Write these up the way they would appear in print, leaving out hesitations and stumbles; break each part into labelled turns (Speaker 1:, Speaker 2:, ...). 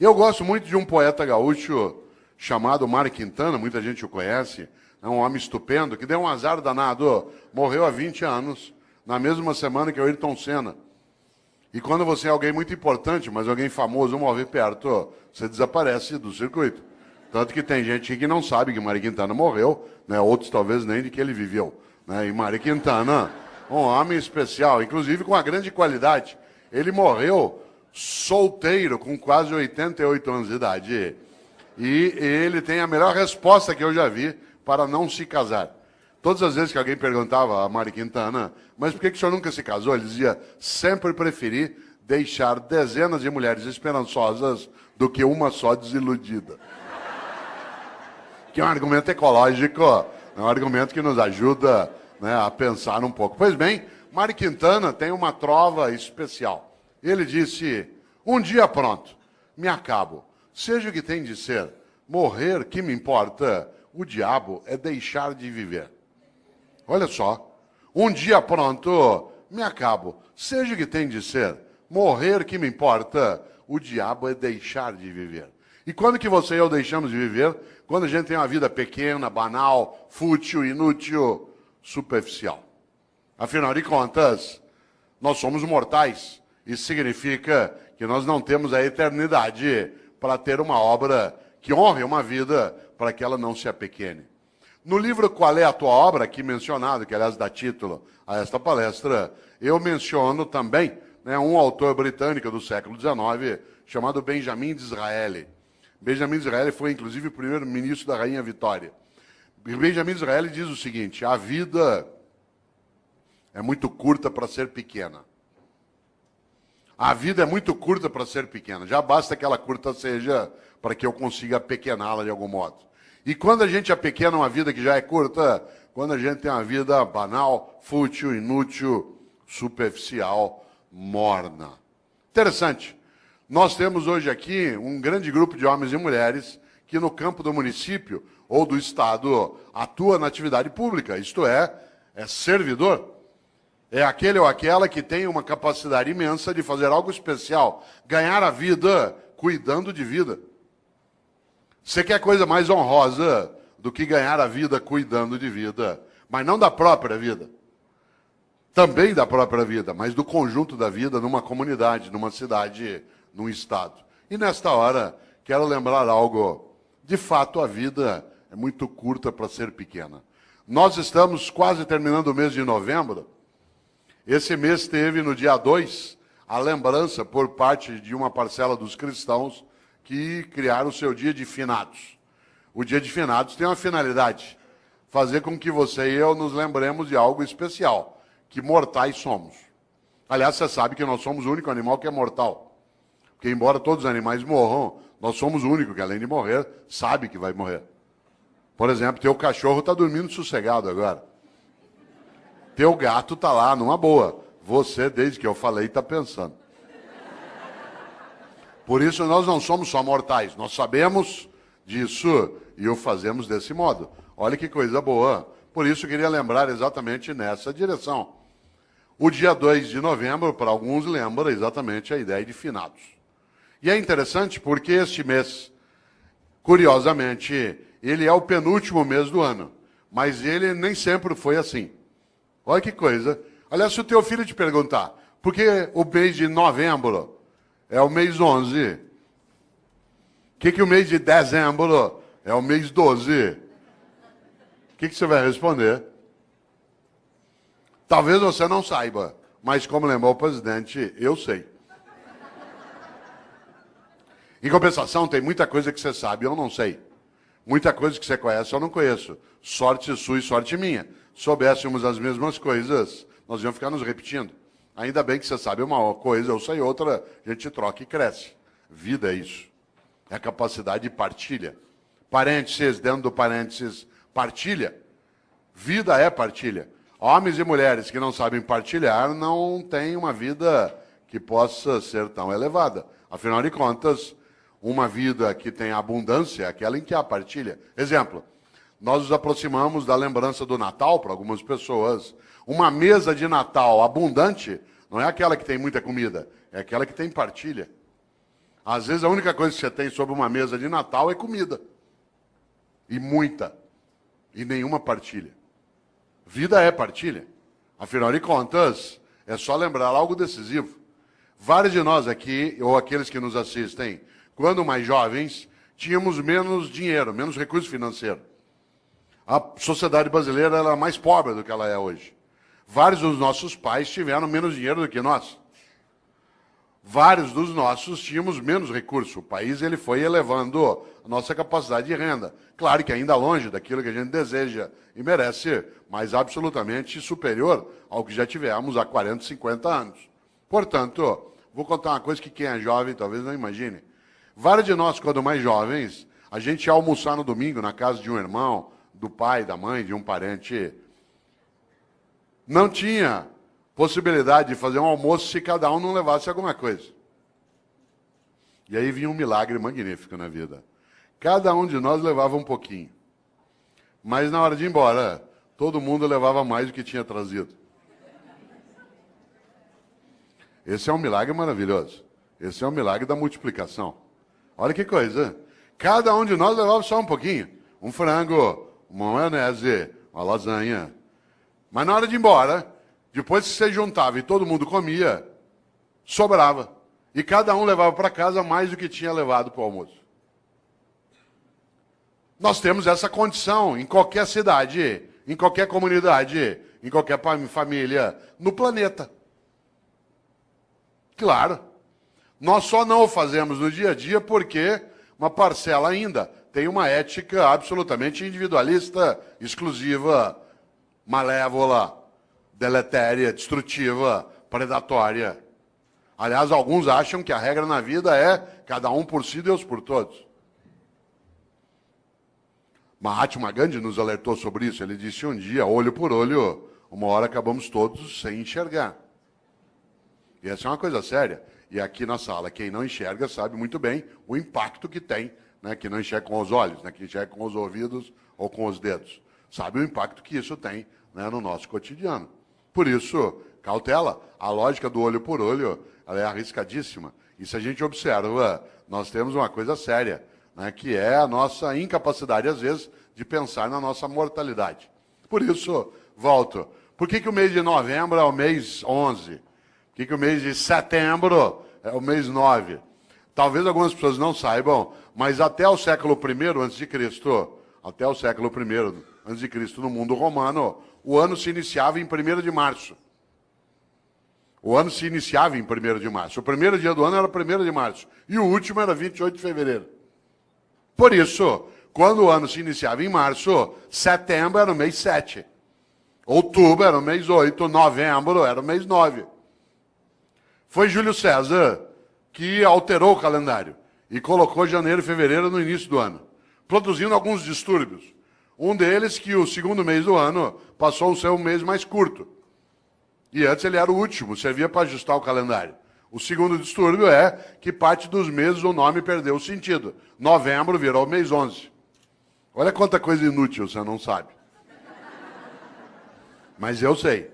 Speaker 1: Eu gosto muito de um poeta gaúcho chamado Mário Quintana, muita gente o conhece, é um homem estupendo, que deu um azar danado, morreu há 20 anos, na mesma semana que o Ayrton Senna. E quando você é alguém muito importante, mas alguém famoso morrer perto, você desaparece do circuito. Tanto que tem gente que não sabe que Mário Quintana morreu, né? Outros talvez nem de que ele viveu. Né? E Mário Quintana, um homem especial, inclusive com uma grande qualidade. Ele morreu solteiro, com quase 88 anos de idade. E ele tem a melhor resposta que eu já vi para não se casar. Todas as vezes que alguém perguntava a Mário Quintana, mas por que o senhor nunca se casou? Ele dizia, sempre preferi deixar dezenas de mulheres esperançosas do que uma só desiludida. Que é um argumento ecológico, é um argumento que nos ajuda, né, a pensar um pouco. Pois bem, Mário Quintana tem uma trova especial. Ele disse, um dia pronto, me acabo. Seja o que tem de ser, morrer, que me importa, o diabo é deixar de viver. Olha só, um dia pronto, me acabo. Seja o que tem de ser, morrer, que me importa, o diabo é deixar de viver. E quando que você e eu deixamos de viver? Quando a gente tem uma vida pequena, banal, fútil, inútil, superficial. Afinal de contas, nós somos mortais. Isso significa que nós não temos a eternidade para ter uma obra que honre uma vida para que ela não se apequene. No livro Qual é a Tua Obra, aqui mencionado, que aliás dá título a esta palestra, eu menciono também, né, um autor britânico do século XIX chamado Benjamin Disraeli. Benjamin Disraeli foi, inclusive, o primeiro-ministro da Rainha Vitória. Benjamin Disraeli diz o seguinte, a vida é muito curta para ser pequena. A vida é muito curta para ser pequena. Já basta que ela curta seja para que eu consiga apequená-la de algum modo. E quando a gente apequena uma vida que já é curta, quando a gente tem uma vida banal, fútil, inútil, superficial, morna. Interessante. Nós temos hoje aqui um grande grupo de homens e mulheres que no campo do município ou do estado atua na atividade pública, isto é servidor. É aquele ou aquela que tem uma capacidade imensa de fazer algo especial, ganhar a vida cuidando de vida. Você quer coisa mais honrosa do que ganhar a vida cuidando de vida, mas não da própria vida. Também da própria vida, mas do conjunto da vida numa comunidade, numa cidade, num estado. E nesta hora, quero lembrar algo. De fato, a vida é muito curta para ser pequena. Nós estamos quase terminando o mês de novembro. Esse mês teve, no dia 2, a lembrança por parte de uma parcela dos cristãos que criaram o seu dia de finados. O dia de finados tem uma finalidade, fazer com que você e eu nos lembremos de algo especial, que mortais somos. Aliás, você sabe que nós somos o único animal que é mortal. Porque embora todos os animais morram, nós somos o único que, além de morrer, sabe que vai morrer. Por exemplo, teu cachorro está dormindo sossegado agora. Teu gato está lá, numa boa. Você, desde que eu falei, está pensando. Por isso, nós não somos só mortais. Nós sabemos disso e o fazemos desse modo. Olha que coisa boa. Por isso, eu queria lembrar exatamente nessa direção. O dia 2 de novembro, para alguns, lembra exatamente a ideia de finados. E é interessante porque este mês, curiosamente, ele é o penúltimo mês do ano. Mas ele nem sempre foi assim. Olha que coisa. Aliás, se o teu filho te perguntar, por que o mês de novembro é o mês 11? O que o mês de dezembro é o mês 12? O que você vai responder? Talvez você não saiba, mas como lembrou o presidente, eu sei. Em compensação, tem muita coisa que você sabe e eu não sei. Muita coisa que você conhece eu não conheço. Sorte sua e sorte minha. Soubéssemos as mesmas coisas, nós íamos ficar nos repetindo. Ainda bem que você sabe uma coisa, eu sei outra, a gente troca e cresce. Vida é isso. É a capacidade de partilha. Parênteses, dentro do parênteses, partilha. Vida é partilha. Homens e mulheres que não sabem partilhar não têm uma vida que possa ser tão elevada. Afinal de contas, uma vida que tem abundância é aquela em que há partilha. Exemplo, nós nos aproximamos da lembrança do Natal para algumas pessoas. Uma mesa de Natal abundante não é aquela que tem muita comida, é aquela que tem partilha. Às vezes a única coisa que você tem sobre uma mesa de Natal é comida. E muita. E nenhuma partilha. Vida é partilha. Afinal de contas, é só lembrar algo decisivo. Vários de nós aqui, ou aqueles que nos assistem, quando mais jovens, tínhamos menos dinheiro, menos recurso financeiro. A sociedade brasileira era mais pobre do que ela é hoje. Vários dos nossos pais tiveram menos dinheiro do que nós. Vários dos nossos tínhamos menos recurso. O país ele foi elevando a nossa capacidade de renda. Claro que ainda longe daquilo que a gente deseja e merece, mas absolutamente superior ao que já tivemos há 40, 50 anos. Portanto, vou contar uma coisa que quem é jovem talvez não imagine. Vários de nós, quando mais jovens, a gente ia almoçar no domingo na casa de um irmão, do pai, da mãe, de um parente. Não tinha possibilidade de fazer um almoço se cada um não levasse alguma coisa. E aí vinha um milagre magnífico na vida. Cada um de nós levava um pouquinho. Mas na hora de ir embora, todo mundo levava mais do que tinha trazido. Esse é um milagre maravilhoso. Esse é um milagre da multiplicação. Olha que coisa. Cada um de nós levava só um pouquinho. Um frango, uma maionese, uma lasanha. Mas na hora de ir embora, depois que você juntava e todo mundo comia, sobrava. E cada um levava para casa mais do que tinha levado para o almoço. Nós temos essa condição em qualquer cidade, em qualquer comunidade, em qualquer família, no planeta. Claro. Nós só não o fazemos no dia a dia porque uma parcela ainda tem uma ética absolutamente individualista, exclusiva, malévola, deletéria, destrutiva, predatória. Aliás, alguns acham que a regra na vida é cada um por si, Deus por todos. Mahatma Gandhi nos alertou sobre isso. Ele disse um dia, olho por olho, uma hora acabamos todos sem enxergar. E essa é uma coisa séria. E aqui na sala, quem não enxerga sabe muito bem o impacto que tem, né, que não enxerga com os olhos, né, que enxerga com os ouvidos ou com os dedos. Sabe o impacto que isso tem, né, no nosso cotidiano. Por isso, cautela. A lógica do olho por olho ela é arriscadíssima. E se a gente observa, nós temos uma coisa séria, né, que é a nossa incapacidade, às vezes, de pensar na nossa mortalidade. Por isso, volto. Por que o mês de novembro é o mês 11? Por que o mês de setembro é o mês 9? Talvez algumas pessoas não saibam, mas até o século I a.C., até o século I a.C., no mundo romano, o ano se iniciava em 1º de março. O ano se iniciava em 1º de março. O primeiro dia do ano era 1º de março. E o último era 28 de fevereiro. Por isso, quando o ano se iniciava em março, setembro era o mês 7. Outubro era o mês 8. Novembro era o mês 9. Foi Júlio César que alterou o calendário e colocou janeiro e fevereiro no início do ano, produzindo alguns distúrbios. Um deles que o segundo mês do ano passou a ser um mês mais curto. E antes ele era o último, servia para ajustar o calendário. O segundo distúrbio é que parte dos meses o nome perdeu o sentido. Novembro virou mês 11. Olha quanta coisa inútil você não sabe. Mas eu sei.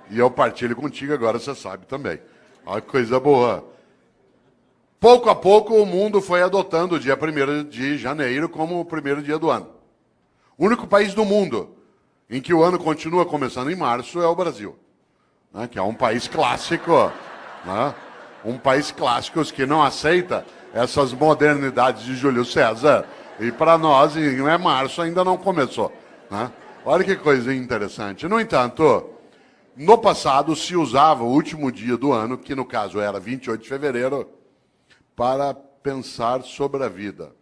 Speaker 1: E eu partilho contigo, agora você sabe também. Olha que coisa boa. Pouco a pouco o mundo foi adotando o dia 1º de janeiro como o primeiro dia do ano. O único país do mundo em que o ano continua começando em março é o Brasil, né, que é um país clássico, né, um país clássico que não aceita essas modernidades de Júlio César. E para nós, não é março, ainda não começou. Né? Olha que coisa interessante. No entanto, no passado se usava o último dia do ano, que no caso era 28 de fevereiro, para pensar sobre a vida.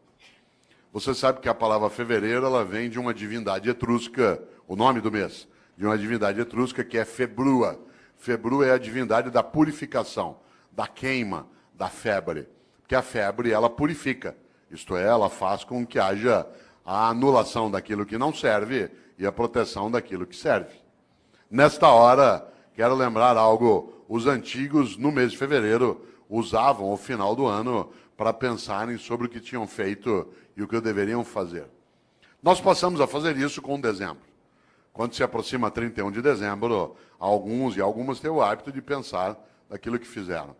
Speaker 1: Você sabe que a palavra fevereiro ela vem de uma divindade etrusca, o nome do mês, de uma divindade etrusca que é Februa. Februa é a divindade da purificação, da queima, da febre. Porque a febre, ela purifica. Isto é, ela faz com que haja a anulação daquilo que não serve e a proteção daquilo que serve. Nesta hora, quero lembrar algo. Os antigos, no mês de fevereiro, usavam o final do ano para pensarem sobre o que tinham feito e o que deveriam fazer. Nós passamos a fazer isso com dezembro. Quando se aproxima 31 de dezembro, alguns e algumas têm o hábito de pensar naquilo que fizeram.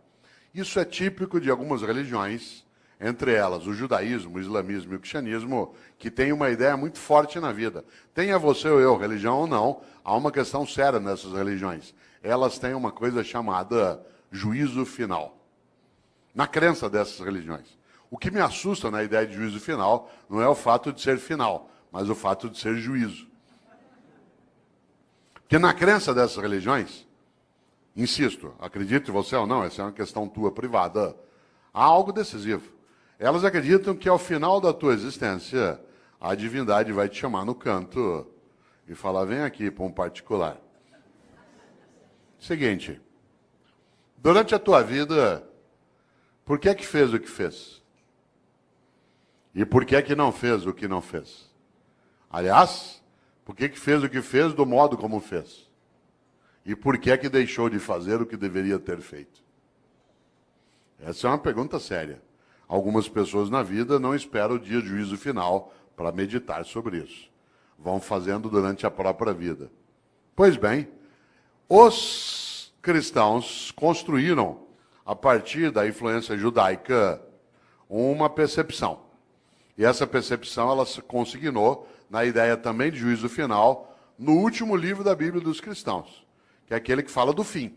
Speaker 1: Isso é típico de algumas religiões, entre elas o judaísmo, o islamismo e o cristianismo, que tem uma ideia muito forte na vida. Tenha você ou eu religião ou não, há uma questão séria nessas religiões. Elas têm uma coisa chamada juízo final. Na crença dessas religiões. O que me assusta na ideia de juízo final não é o fato de ser final, mas o fato de ser juízo. Porque na crença dessas religiões, insisto, acredite você ou não, essa é uma questão tua privada, há algo decisivo. Elas acreditam que ao final da tua existência, a divindade vai te chamar no canto e falar, vem aqui para um particular. Seguinte, durante a tua vida, por que é que fez o que fez? E por que é que não fez o que não fez? Aliás, por que é que fez o que fez do modo como fez? E por que é que deixou de fazer o que deveria ter feito? Essa é uma pergunta séria. Algumas pessoas na vida não esperam o dia de juízo final para meditar sobre isso. Vão fazendo durante a própria vida. Pois bem, os cristãos construíram, a partir da influência judaica, uma percepção. E essa percepção ela se consignou na ideia também de juízo final no último livro da Bíblia dos cristãos, que é aquele que fala do fim,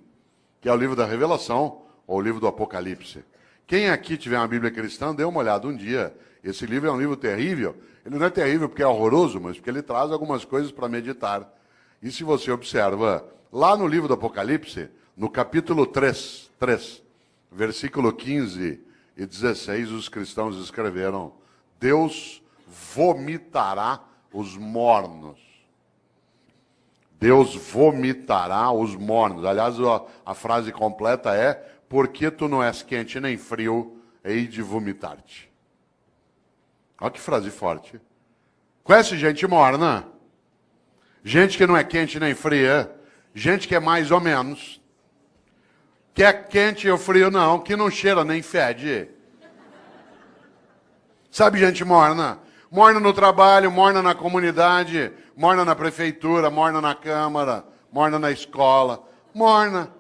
Speaker 1: que é o livro da Revelação ou o livro do Apocalipse. Quem aqui tiver uma Bíblia cristã, dê uma olhada um dia. Esse livro é um livro terrível. Ele não é terrível porque é horroroso, mas porque ele traz algumas coisas para meditar. E se você observa, lá no livro do Apocalipse, no capítulo 3, versículo 15 e 16, os cristãos escreveram, Deus vomitará os mornos. Deus vomitará os mornos. Aliás, a frase completa é, porque tu não és quente nem frio, hei de vomitar-te. Olha que frase forte. Conhece gente morna? Gente que não é quente nem fria, gente que é mais ou menos. Que é quente ou frio não, que não cheira nem fede. Sabe gente morna? Morna no trabalho, morna na comunidade, morna na prefeitura, morna na câmara, morna na escola. Morna.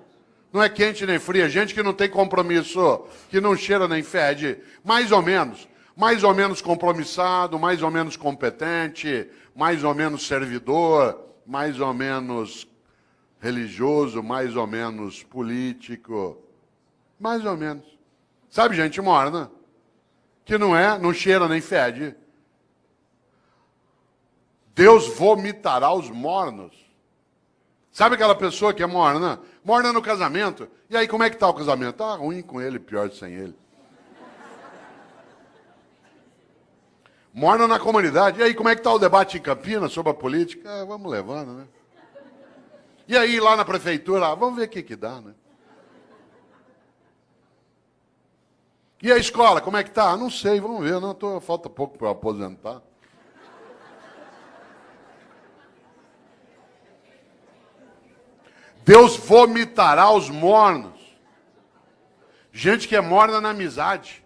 Speaker 1: Não é quente nem fria, gente que não tem compromisso, que não cheira nem fede. Mais ou menos compromissado, mais ou menos competente, mais ou menos servidor, mais ou menos religioso, mais ou menos político. Mais ou menos. Sabe gente morna? Que não cheira nem fede. Deus vomitará os mornos. Sabe aquela pessoa que é morna? Morna no casamento. E aí, como é que está o casamento? Tá ruim com ele, pior sem ele. Morna na comunidade. E aí, como é que está o debate em Campinas sobre a política? Vamos levando, né? E aí, lá na prefeitura, vamos ver o que dá, né? E a escola, como é que tá? Não sei, vamos ver. Falta pouco para eu aposentar. Deus vomitará os mornos. Gente que é morna na amizade.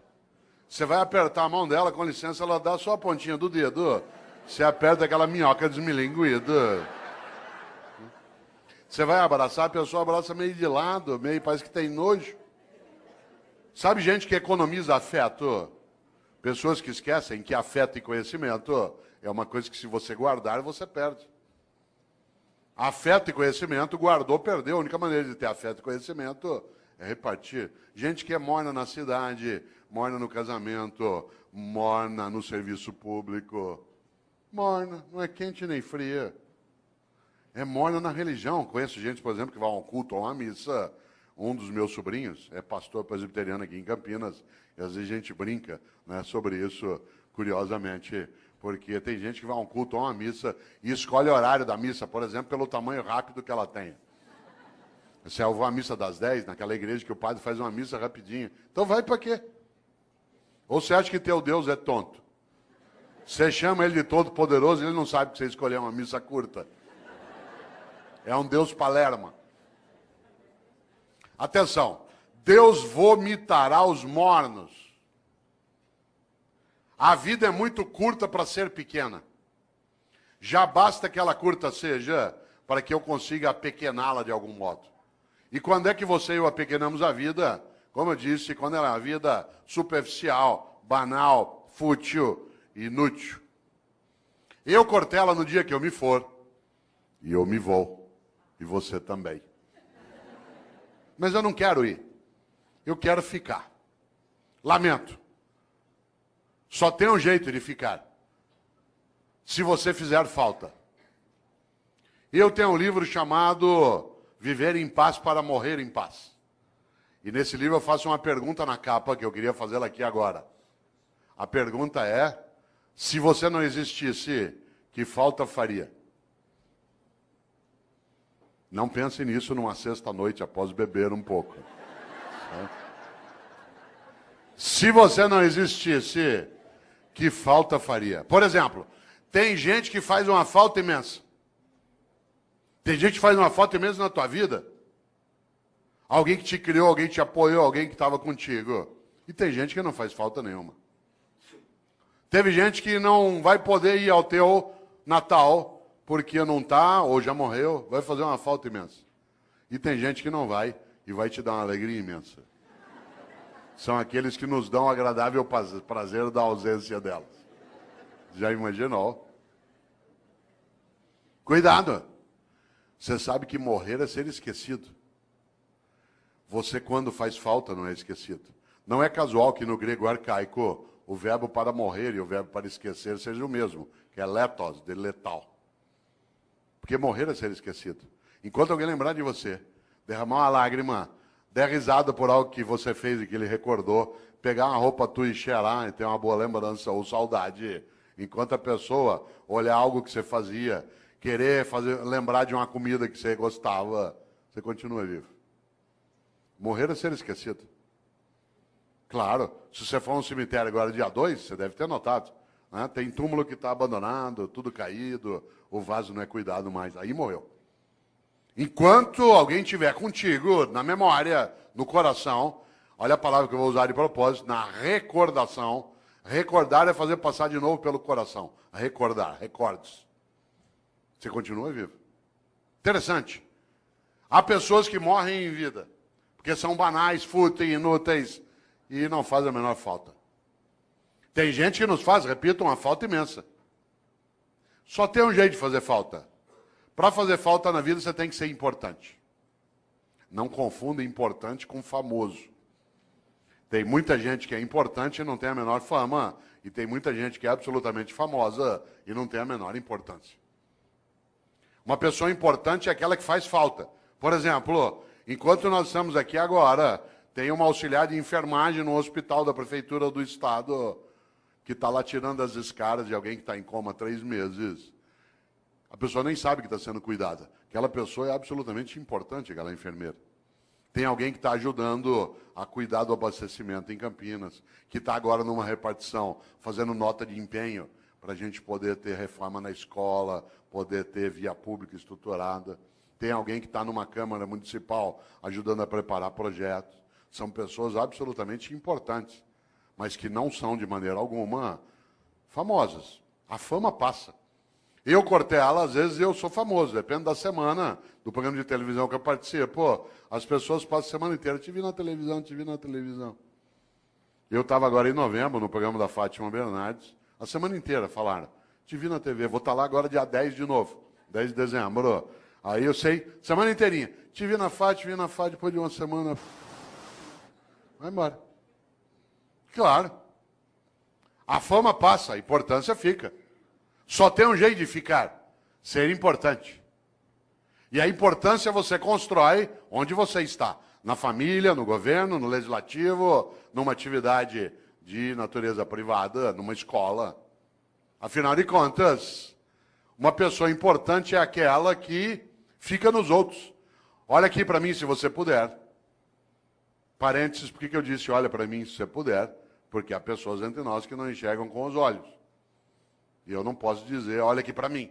Speaker 1: Você vai apertar a mão dela, com licença, ela dá só a pontinha do dedo. Você aperta aquela minhoca desmilinguida. Você vai abraçar, a pessoa abraça meio de lado, meio parece que tem nojo. Sabe gente que economiza afeto? Pessoas que esquecem que afeto e conhecimento é uma coisa que se você guardar, você perde. Afeto e conhecimento, guardou, perdeu. A única maneira de ter afeto e conhecimento é repartir. Gente que é morna na cidade, morna no casamento, morna no serviço público. Morna, não é quente nem fria. É morna na religião. Conheço gente, por exemplo, que vai a um culto ou a uma missa. Um dos meus sobrinhos é pastor presbiteriano aqui em Campinas. E às vezes a gente brinca, né, sobre isso, curiosamente. Porque tem gente que vai a um culto ou a uma missa e escolhe o horário da missa, por exemplo, pelo tamanho rápido que ela tem. Se eu vou à missa das 10, naquela igreja que o padre faz uma missa rapidinho. Então vai para quê? Ou você acha que teu Deus é tonto? Você chama ele de todo poderoso e ele não sabe que você escolheu uma missa curta. É um Deus palerma. Atenção. Deus vomitará os mornos. A vida é muito curta para ser pequena. Já basta que ela curta seja para que eu consiga apequená-la de algum modo. E quando é que você e eu apequenamos a vida? como eu disse, quando é uma vida superficial, banal, fútil, inútil. Eu, Cortella, no dia que eu me for, e eu me vou, e você também. Mas eu não quero ir, eu quero ficar. Lamento. Só tem um jeito de ficar. Se você fizer falta. Eu tenho um livro chamado Viver em Paz para Morrer em Paz. E nesse livro eu faço uma pergunta na capa, que eu queria fazê-la aqui agora. A pergunta é, se você não existisse, que falta faria? Não pense nisso numa sexta-noite, após beber um pouco. Se você não existisse, que falta faria? Por exemplo, tem gente que faz uma falta imensa. Tem gente que faz uma falta imensa na tua vida. Alguém que te criou, alguém que te apoiou, alguém que estava contigo. E tem gente que não faz falta nenhuma. Teve gente que não vai poder ir ao teu Natal, porque não está, ou já morreu, vai fazer uma falta imensa. E tem gente que não vai, e vai te dar uma alegria imensa. São aqueles que nos dão o agradável prazer da ausência delas. Já imaginou? Cuidado! Você sabe que morrer é ser esquecido. Você, quando faz falta, não é esquecido. Não é casual que no grego arcaico o verbo para morrer e o verbo para esquecer seja o mesmo, que é letos, de letal. Porque morrer é ser esquecido. Enquanto alguém lembrar de você, derramar uma lágrima, der risada por algo que você fez e que ele recordou, pegar uma roupa tua e cheirar e ter uma boa lembrança ou saudade, enquanto a pessoa olhar algo que você fazia, querer lembrar de uma comida que você gostava, você continua vivo. Morrer é ser esquecido. Claro, se você for a um cemitério agora dia 2, você deve ter notado, né? Tem túmulo que está abandonado, tudo caído, o vaso não é cuidado mais, aí morreu. Enquanto alguém estiver contigo, na memória, no coração, olha a palavra que eu vou usar de propósito, na recordação. Recordar é fazer passar de novo pelo coração. Recordar, recordes. Você continua vivo. Interessante. Há pessoas que morrem em vida, porque são banais, fúteis, inúteis, e não fazem a menor falta. Tem gente que nos faz, repito, uma falta imensa. Só tem um jeito de fazer falta. Para fazer falta na vida, você tem que ser importante. Não confunda importante com famoso. Tem muita gente que é importante e não tem a menor fama, e tem muita gente que é absolutamente famosa e não tem a menor importância. Uma pessoa importante é aquela que faz falta. Por exemplo, enquanto nós estamos aqui agora, tem uma auxiliar de enfermagem no hospital da prefeitura do estado que está lá tirando as escaras de alguém que está em coma há 3 meses. A pessoa nem sabe que está sendo cuidada. Aquela pessoa é absolutamente importante, aquela enfermeira. Tem alguém que está ajudando a cuidar do abastecimento em Campinas, que está agora numa repartição, fazendo nota de empenho para a gente poder ter reforma na escola, poder ter via pública estruturada. Tem alguém que está numa Câmara Municipal ajudando a preparar projetos. São pessoas absolutamente importantes, mas que não são, de maneira alguma, famosas. A fama passa. Eu, Cortella, às vezes eu sou famoso, depende da semana, do programa de televisão que eu participo. As pessoas passam a semana inteira, te vi na televisão, te vi na televisão. Eu estava agora em novembro, no programa da Fátima Bernardes, a semana inteira falaram, te vi na TV, vou estar lá agora dia 10 de novo, 10 de dezembro. Aí eu sei, semana inteirinha, te vi na Fátima, depois de uma semana, vai embora. Claro. A fama passa, a importância fica. Só tem um jeito de ficar, ser importante. E a importância você constrói onde você está. Na família, no governo, no legislativo, numa atividade de natureza privada, numa escola. Afinal de contas, uma pessoa importante é aquela que fica nos outros. Olha aqui para mim se você puder. Parênteses, por que eu disse olha para mim se você puder? Porque há pessoas entre nós que não enxergam com os olhos. E eu não posso dizer, olha aqui para mim.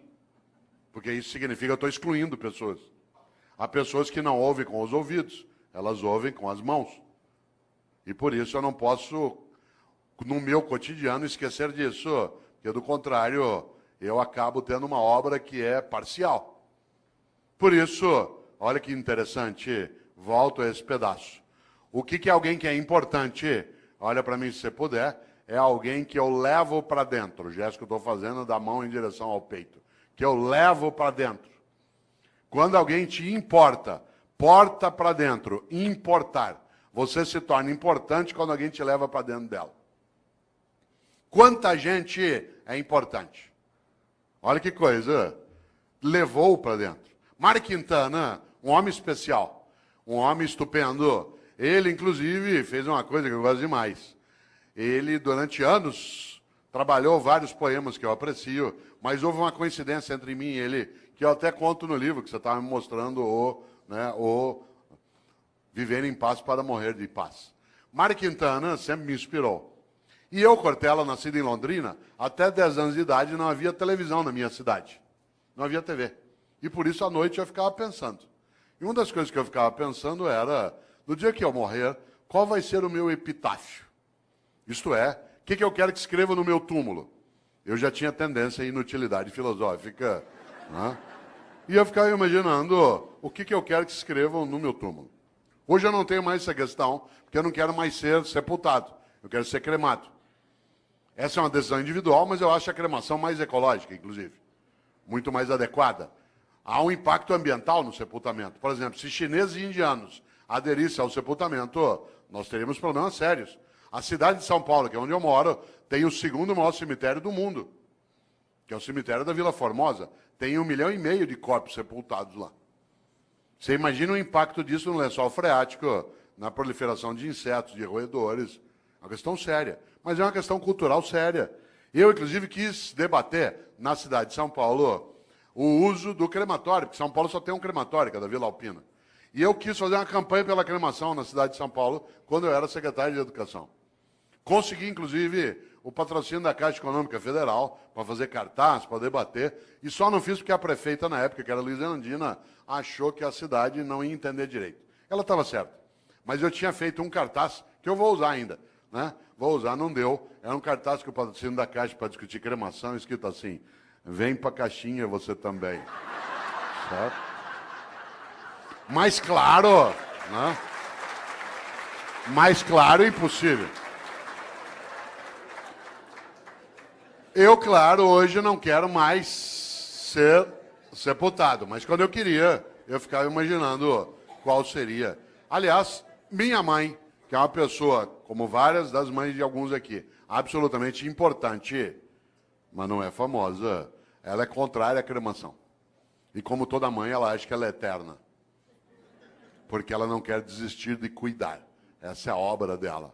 Speaker 1: Porque isso significa que eu estou excluindo pessoas. Há pessoas que não ouvem com os ouvidos, elas ouvem com as mãos. E por isso eu não posso, no meu cotidiano, esquecer disso. Porque, do contrário, eu acabo tendo uma obra que é parcial. Por isso, olha que interessante, volto a esse pedaço. O que é alguém que é importante? Olha para mim se você puder. É alguém que eu levo para dentro. O gesto que eu estou fazendo é da mão em direção ao peito. Que eu levo para dentro. Quando alguém te importa, porta para dentro, importar. Você se torna importante quando alguém te leva para dentro dela. Quanta gente é importante? Olha que coisa. Levou para dentro. Mário Quintana, um homem especial. Um homem estupendo. Ele, inclusive, fez uma coisa que eu gosto demais. Ele, durante anos, trabalhou vários poemas que eu aprecio, mas houve uma coincidência entre mim e ele, que eu até conto no livro, que você estava me mostrando, o Viver em Paz para Morrer de Paz. Mário Quintana sempre me inspirou. E eu, Cortella, nascido em Londrina, até 10 anos de idade não havia televisão na minha cidade. Não havia TV. E por isso, à noite, eu ficava pensando. E uma das coisas que eu ficava pensando era, no dia que eu morrer, qual vai ser o meu epitáfio? Isto é, o que eu quero que escreva no meu túmulo? Eu já tinha tendência à inutilidade filosófica, né? E eu ficava imaginando o que eu quero que escrevam no meu túmulo. Hoje eu não tenho mais essa questão, porque eu não quero mais ser sepultado. Eu quero ser cremado. Essa é uma decisão individual, mas eu acho a cremação mais ecológica, inclusive. Muito mais adequada. Há um impacto ambiental no sepultamento. Por exemplo, se chineses e indianos aderissem ao sepultamento, nós teríamos problemas sérios. A cidade de São Paulo, que é onde eu moro, tem o segundo maior cemitério do mundo, que é o cemitério da Vila Formosa. Tem 1,5 milhão de corpos sepultados lá. Você imagina o impacto disso no lençol freático, na proliferação de insetos, de roedores. É uma questão séria, mas é uma questão cultural séria. Eu, inclusive, quis debater na cidade de São Paulo o uso do crematório, porque São Paulo só tem um crematório, que é da Vila Alpina. E eu quis fazer uma campanha pela cremação na cidade de São Paulo, quando eu era secretário de Educação. Consegui, inclusive, o patrocínio da Caixa Econômica Federal para fazer cartaz, para debater, e só não fiz porque a prefeita, na época, que era Luiz Erundina, achou que a cidade não ia entender direito. Ela estava certa. Mas eu tinha feito um cartaz, que eu vou usar ainda, né? Vou usar, não deu. Era um cartaz que o patrocínio da Caixa para discutir cremação, escrito assim, vem para a caixinha você também. Certo? Mais claro, né? Mais claro é impossível. Eu, claro, hoje não quero mais ser sepultado, mas quando eu queria, eu ficava imaginando qual seria. Aliás, minha mãe, que é uma pessoa, como várias das mães de alguns aqui, absolutamente importante, mas não é famosa, ela é contrária à cremação. E como toda mãe, ela acha que ela é eterna. Porque ela não quer desistir de cuidar. Essa é a obra dela.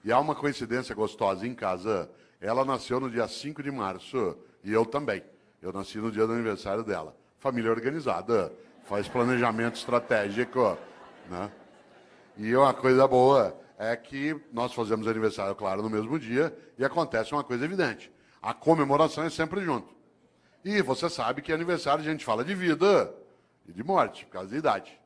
Speaker 1: E há uma coincidência gostosa em casa. Ela nasceu no dia 5 de março e eu também. Eu nasci no dia do aniversário dela. Família organizada, faz planejamento estratégico, né? E uma coisa boa é que nós fazemos aniversário, claro, no mesmo dia e acontece uma coisa evidente. A comemoração é sempre junto. E você sabe que aniversário a gente fala de vida e de morte, por causa da idade.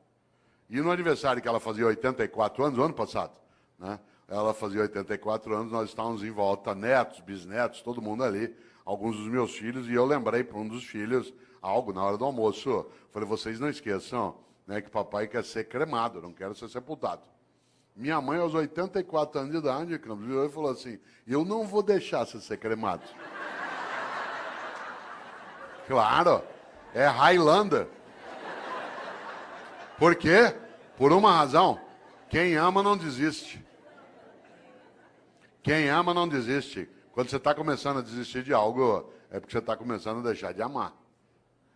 Speaker 1: E no aniversário que ela fazia 84 anos, o ano passado, né? Ela fazia 84 anos, nós estávamos em volta, netos, bisnetos, todo mundo ali, alguns dos meus filhos, e eu lembrei para um dos filhos algo na hora do almoço. Falei, vocês não esqueçam, né, que papai quer ser cremado, não quer ser sepultado. Minha mãe, aos 84 anos de idade, virou e falou assim, eu não vou deixar você ser cremado. Claro, é Highlander. Por quê? Por uma razão, quem ama não desiste. Quem ama não desiste. Quando você está começando a desistir de algo, é porque você está começando a deixar de amar.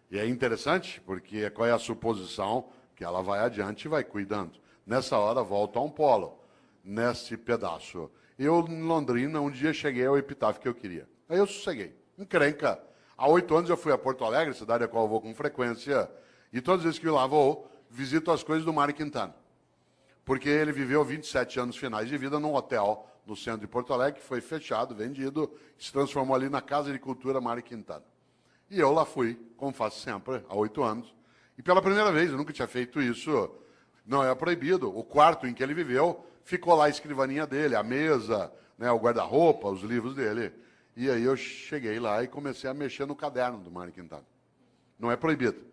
Speaker 1: E é interessante, porque qual é a suposição? Que ela vai adiante e vai cuidando. Nessa hora, volta a um polo, nesse pedaço. Eu, em Londrina, um dia cheguei ao epitáfio que eu queria. Aí eu sosseguei. Encrenca. Há 8 anos eu fui a Porto Alegre, cidade a qual eu vou com frequência, e todas as vezes que eu lá vou, visito as coisas do Mário Quintana. Porque ele viveu 27 anos finais de vida num hotel no centro de Porto Alegre, que foi fechado, vendido, se transformou ali na Casa de Cultura Mário Quintana. E eu lá fui, como faço sempre, há 8 anos. E pela primeira vez, eu nunca tinha feito isso, não é proibido. O quarto em que ele viveu, ficou lá a escrivaninha dele, a mesa, né, o guarda-roupa, os livros dele. E aí eu cheguei lá e comecei a mexer no caderno do Mário Quintana. Não é proibido.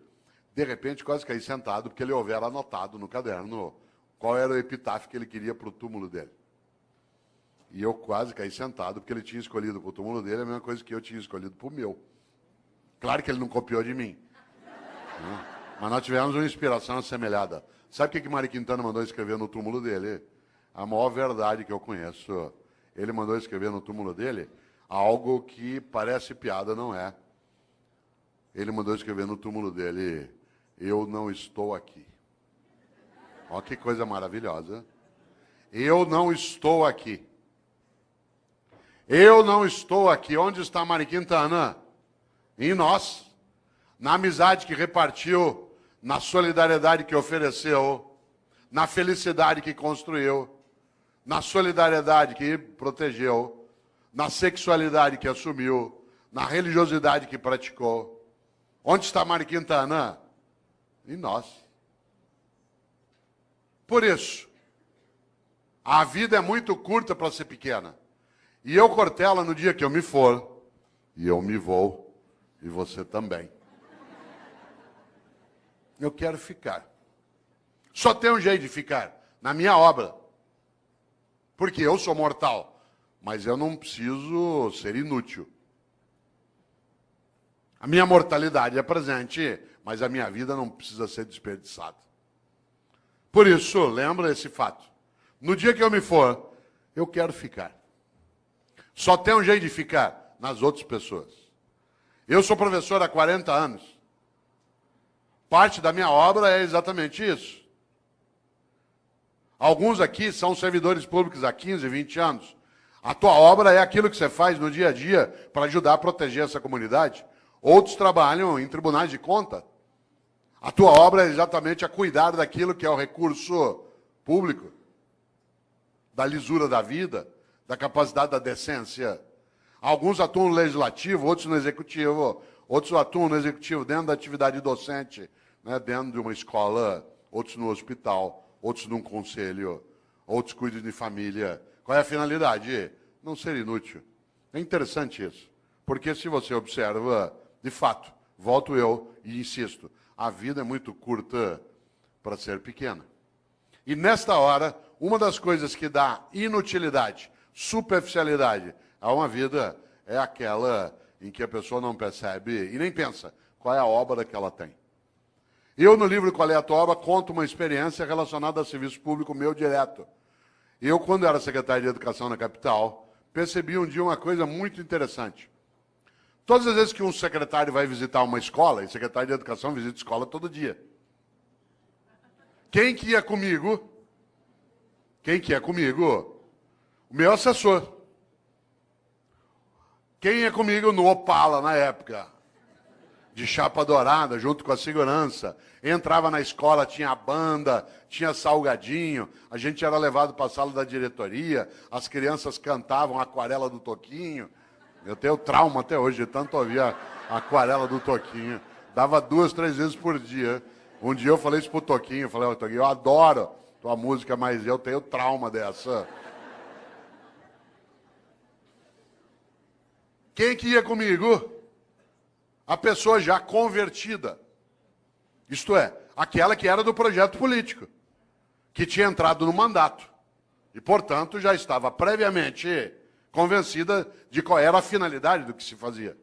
Speaker 1: De repente, quase caí sentado, porque ele houvera anotado no caderno qual era o epitáfio que ele queria para o túmulo dele. E eu quase caí sentado, porque ele tinha escolhido para o túmulo dele a mesma coisa que eu tinha escolhido para o meu. Claro que ele não copiou de mim. Né? Mas nós tivemos uma inspiração assemelhada. Sabe o que Mário Quintana mandou escrever no túmulo dele? A maior verdade que eu conheço. Ele mandou escrever no túmulo dele algo que parece piada, não é. Ele mandou escrever no túmulo dele: eu não estou aqui. Olha que coisa maravilhosa. Eu não estou aqui. Eu não estou aqui. Onde está Mário Quintana? Em nós. Na amizade que repartiu, na solidariedade que ofereceu, na felicidade que construiu, na solidariedade que protegeu, na sexualidade que assumiu, na religiosidade que praticou. Onde está Mário Quintana? Em nós. Por isso, a vida é muito curta para ser pequena. E eu, Cortella, no dia que eu me for, e eu me vou, e você também, eu quero ficar. Só tem um jeito de ficar, na minha obra. Porque eu sou mortal, mas eu não preciso ser inútil. A minha mortalidade é presente, mas a minha vida não precisa ser desperdiçada. Por isso, lembra esse fato. No dia que eu me for, eu quero ficar. Só tem um jeito de ficar, nas outras pessoas. Eu sou professor há 40 anos. Parte da minha obra é exatamente isso. Alguns aqui são servidores públicos há 15, 20 anos. A tua obra é aquilo que você faz no dia a dia para ajudar a proteger essa comunidade. Outros trabalham em tribunais de conta. A tua obra é exatamente a cuidar daquilo que é o recurso público, da lisura da vida, da capacidade da decência. Alguns atuam no legislativo, outros no executivo, outros atuam no executivo dentro da atividade docente, né, dentro de uma escola, outros no hospital, outros num conselho, outros cuidam de família. Qual é a finalidade? Não ser inútil. É interessante isso, porque se você observa, de fato, volto eu e insisto, a vida é muito curta para ser pequena. E nesta hora, uma das coisas que dá inutilidade, superficialidade a uma vida é aquela em que a pessoa não percebe e nem pensa qual é a obra que ela tem. Eu, no livro Qual é a Tua Obra, conto uma experiência relacionada a serviço público meu direto. Eu, quando era secretário de Educação na capital, percebi um dia uma coisa muito interessante. Todas as vezes que um secretário vai visitar uma escola, e secretário de Educação visita escola todo dia. Quem que ia comigo? Quem que ia comigo? O meu assessor. Quem ia comigo no Opala, na época? De chapa dourada, junto com a segurança. Entrava na escola, tinha banda, tinha salgadinho, a gente era levado para a sala da diretoria, as crianças cantavam a Aquarela do Toquinho. Eu tenho trauma até hoje, de tanto ouvir a Aquarela do Toquinho. Dava 2, 3 vezes por dia. Um dia eu falei isso pro Toquinho, eu falei, ó, Toquinho, eu adoro tua música, mas eu tenho trauma dessa. Quem que ia comigo? A pessoa já convertida. Isto é, aquela que era do projeto político, que tinha entrado no mandato. E, portanto, já estava previamente convencida de qual era a finalidade do que se fazia.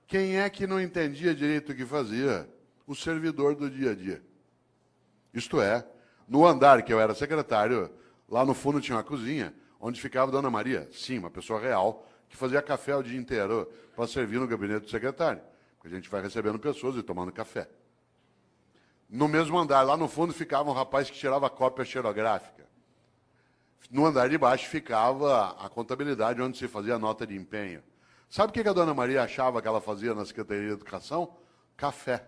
Speaker 1: Quem é que não entendia direito o que fazia? O servidor do dia a dia. Isto é, no andar que eu era secretário, lá no fundo tinha uma cozinha, onde ficava Dona Maria, sim, uma pessoa real, que fazia café o dia inteiro para servir no gabinete do secretário. Porque a gente vai recebendo pessoas e tomando café. No mesmo andar, lá no fundo, ficava um rapaz que tirava cópia xerográfica. No andar de baixo ficava a contabilidade, onde se fazia a nota de empenho. Sabe o que a Dona Maria achava que ela fazia na Secretaria de Educação? Café.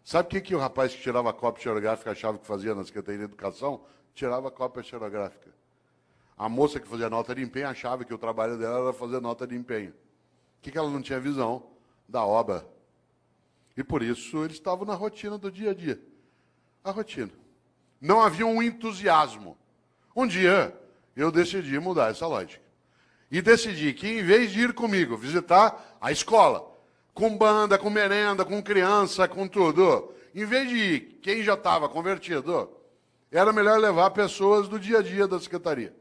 Speaker 1: Sabe o que o rapaz que tirava cópia xerográfica achava que fazia na Secretaria de Educação? Tirava cópia xerográfica. A moça que fazia nota de empenho achava que o trabalho dela era fazer nota de empenho. O que ela não tinha visão? Da obra. E por isso eles estavam na rotina do dia a dia. A rotina. Não havia um entusiasmo. Um dia eu decidi mudar essa lógica. E decidi que, em vez de ir comigo visitar a escola, com banda, com merenda, com criança, com tudo, em vez de ir quem já estava convertido, era melhor levar pessoas do dia a dia da secretaria.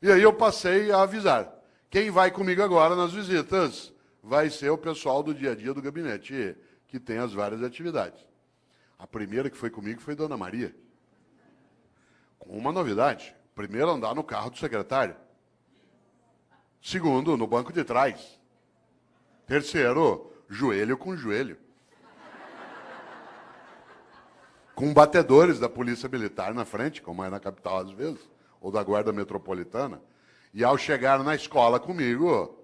Speaker 1: E aí eu passei a avisar. Quem vai comigo agora nas visitas vai ser o pessoal do dia a dia do gabinete, que tem as várias atividades. A primeira que foi comigo foi Dona Maria. Com uma novidade. Primeiro, andar no carro do secretário. Segundo, no banco de trás. Terceiro, joelho com joelho. Com batedores da Polícia Militar na frente, como é na capital às vezes, ou da Guarda Metropolitana. E ao chegar na escola comigo,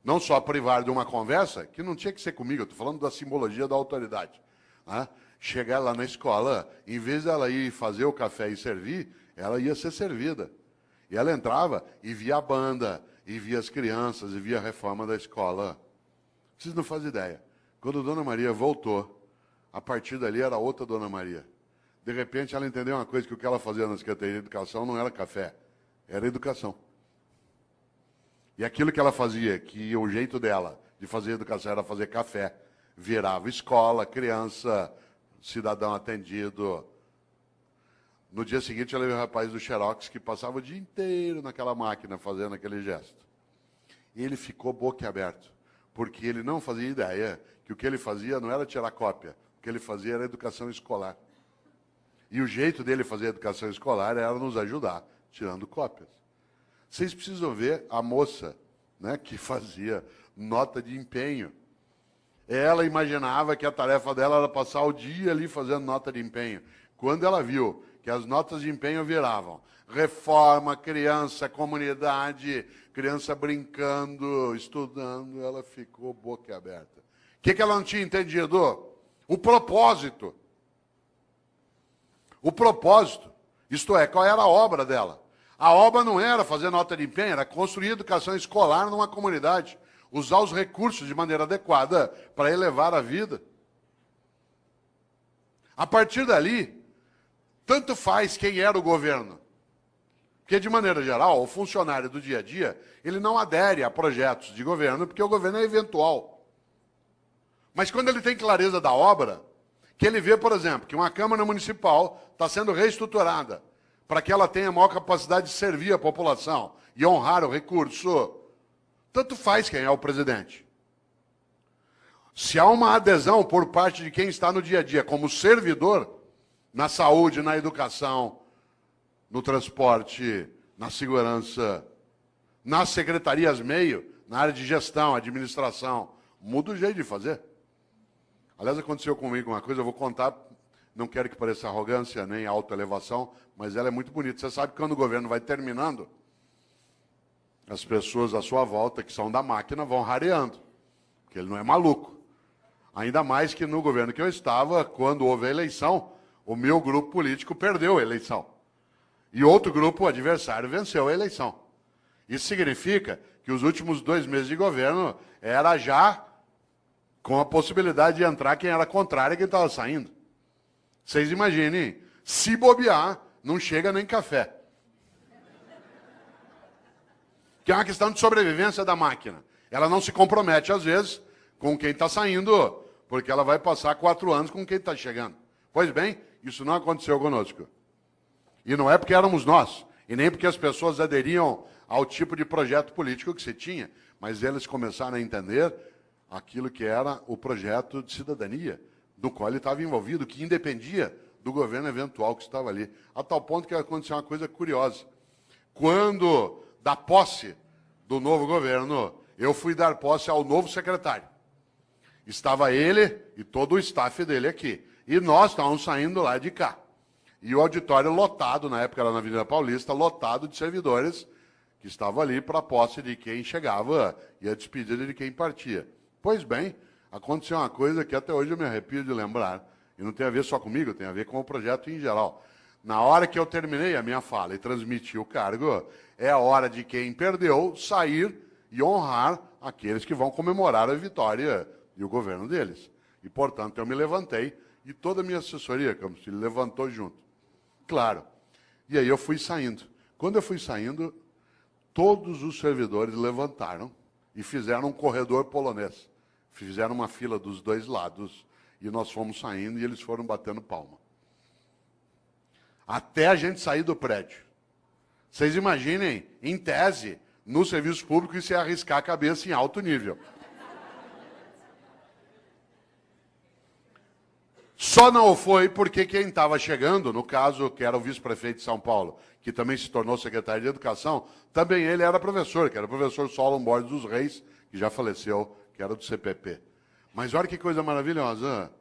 Speaker 1: não só privar de uma conversa, que não tinha que ser comigo, eu estou falando da simbologia da autoridade. Né? Chegar lá na escola, em vez dela ir fazer o café e servir, ela ia ser servida. E ela entrava e via a banda, e via as crianças, e via a reforma da escola. Vocês não fazem ideia. Quando a Dona Maria voltou, a partir dali era outra Dona Maria. De repente ela entendeu uma coisa, que o que ela fazia na Secretaria de Educação não era café, era educação. E aquilo que ela fazia, que o jeito dela de fazer educação era fazer café, virava escola, criança, cidadão atendido. No dia seguinte ela viu o rapaz do Xerox que passava o dia inteiro naquela máquina fazendo aquele gesto. E ele ficou boquiaberto, porque ele não fazia ideia que o que ele fazia não era tirar cópia, o que ele fazia era educação escolar. E o jeito dele fazer educação escolar era nos ajudar, tirando cópias. Vocês precisam ver a moça, né, que fazia nota de empenho. Ela imaginava que a tarefa dela era passar o dia ali fazendo nota de empenho. Quando ela viu que as notas de empenho viravam reforma, criança, comunidade, criança brincando, estudando, ela ficou boquiaberta. O que ela não tinha entendido? O propósito. O propósito, isto é, qual era a obra dela? A obra não era fazer nota de empenho, era construir educação escolar numa comunidade, usar os recursos de maneira adequada para elevar a vida. A partir dali, tanto faz quem era o governo. Porque, de maneira geral, o funcionário do dia a dia, ele não adere a projetos de governo, porque o governo é eventual. Mas quando ele tem clareza da obra, que ele vê, por exemplo, que uma Câmara Municipal está sendo reestruturada para que ela tenha maior capacidade de servir a população e honrar o recurso, tanto faz quem é o presidente. Se há uma adesão por parte de quem está no dia a dia como servidor, na saúde, na educação, no transporte, na segurança, nas secretarias meio, na área de gestão, administração, muda o jeito de fazer. Aliás, aconteceu comigo uma coisa, eu vou contar, não quero que pareça arrogância nem autoelevação, mas ela é muito bonita. Você sabe que quando o governo vai terminando, as pessoas à sua volta, que são da máquina, vão rareando, porque ele não é maluco. Ainda mais que no governo que eu estava, quando houve a eleição, o meu grupo político perdeu a eleição. E outro grupo, o adversário, venceu a eleição. Isso significa que os últimos 2 meses de governo era já com a possibilidade de entrar quem era contrário e quem estava saindo. Vocês imaginem, se bobear, não chega nem café. Que é uma questão de sobrevivência da máquina. Ela não se compromete, às vezes, com quem está saindo, porque ela vai passar 4 anos com quem está chegando. Pois bem, isso não aconteceu conosco. E não é porque éramos nós, e nem porque as pessoas aderiam ao tipo de projeto político que se tinha, mas eles começaram a entender aquilo que era o projeto de cidadania, do qual ele estava envolvido, que independia do governo eventual que estava ali. A tal ponto que aconteceu uma coisa curiosa. Quando, da posse do novo governo, eu fui dar posse ao novo secretário. Estava ele e todo o staff dele aqui. E nós estávamos saindo lá de cá. E o auditório lotado, na época era na Avenida Paulista, lotado de servidores que estavam ali para a posse de quem chegava e a despedida de quem partia. Pois bem, aconteceu uma coisa que até hoje eu me arrepio de lembrar, e não tem a ver só comigo, tem a ver com o projeto em geral. Na hora que eu terminei a minha fala e transmiti o cargo, é a hora de quem perdeu sair e honrar aqueles que vão comemorar a vitória e o governo deles. E, portanto, eu me levantei e toda a minha assessoria, como se levantou junto. Claro. E aí eu fui saindo. Quando eu fui saindo, todos os servidores levantaram e fizeram um corredor polonês. Fizeram uma fila dos 2 lados e nós fomos saindo e eles foram batendo palma. até a gente sair do prédio. Vocês imaginem, em tese, no serviço público, isso é arriscar a cabeça em alto nível. Só não foi porque quem estava chegando, no caso, que era o vice-prefeito de São Paulo, que também se tornou secretário de Educação, também ele era professor, que era o professor Solon Borges dos Reis, que já faleceu, que era do CPP. Mas olha que coisa maravilhosa.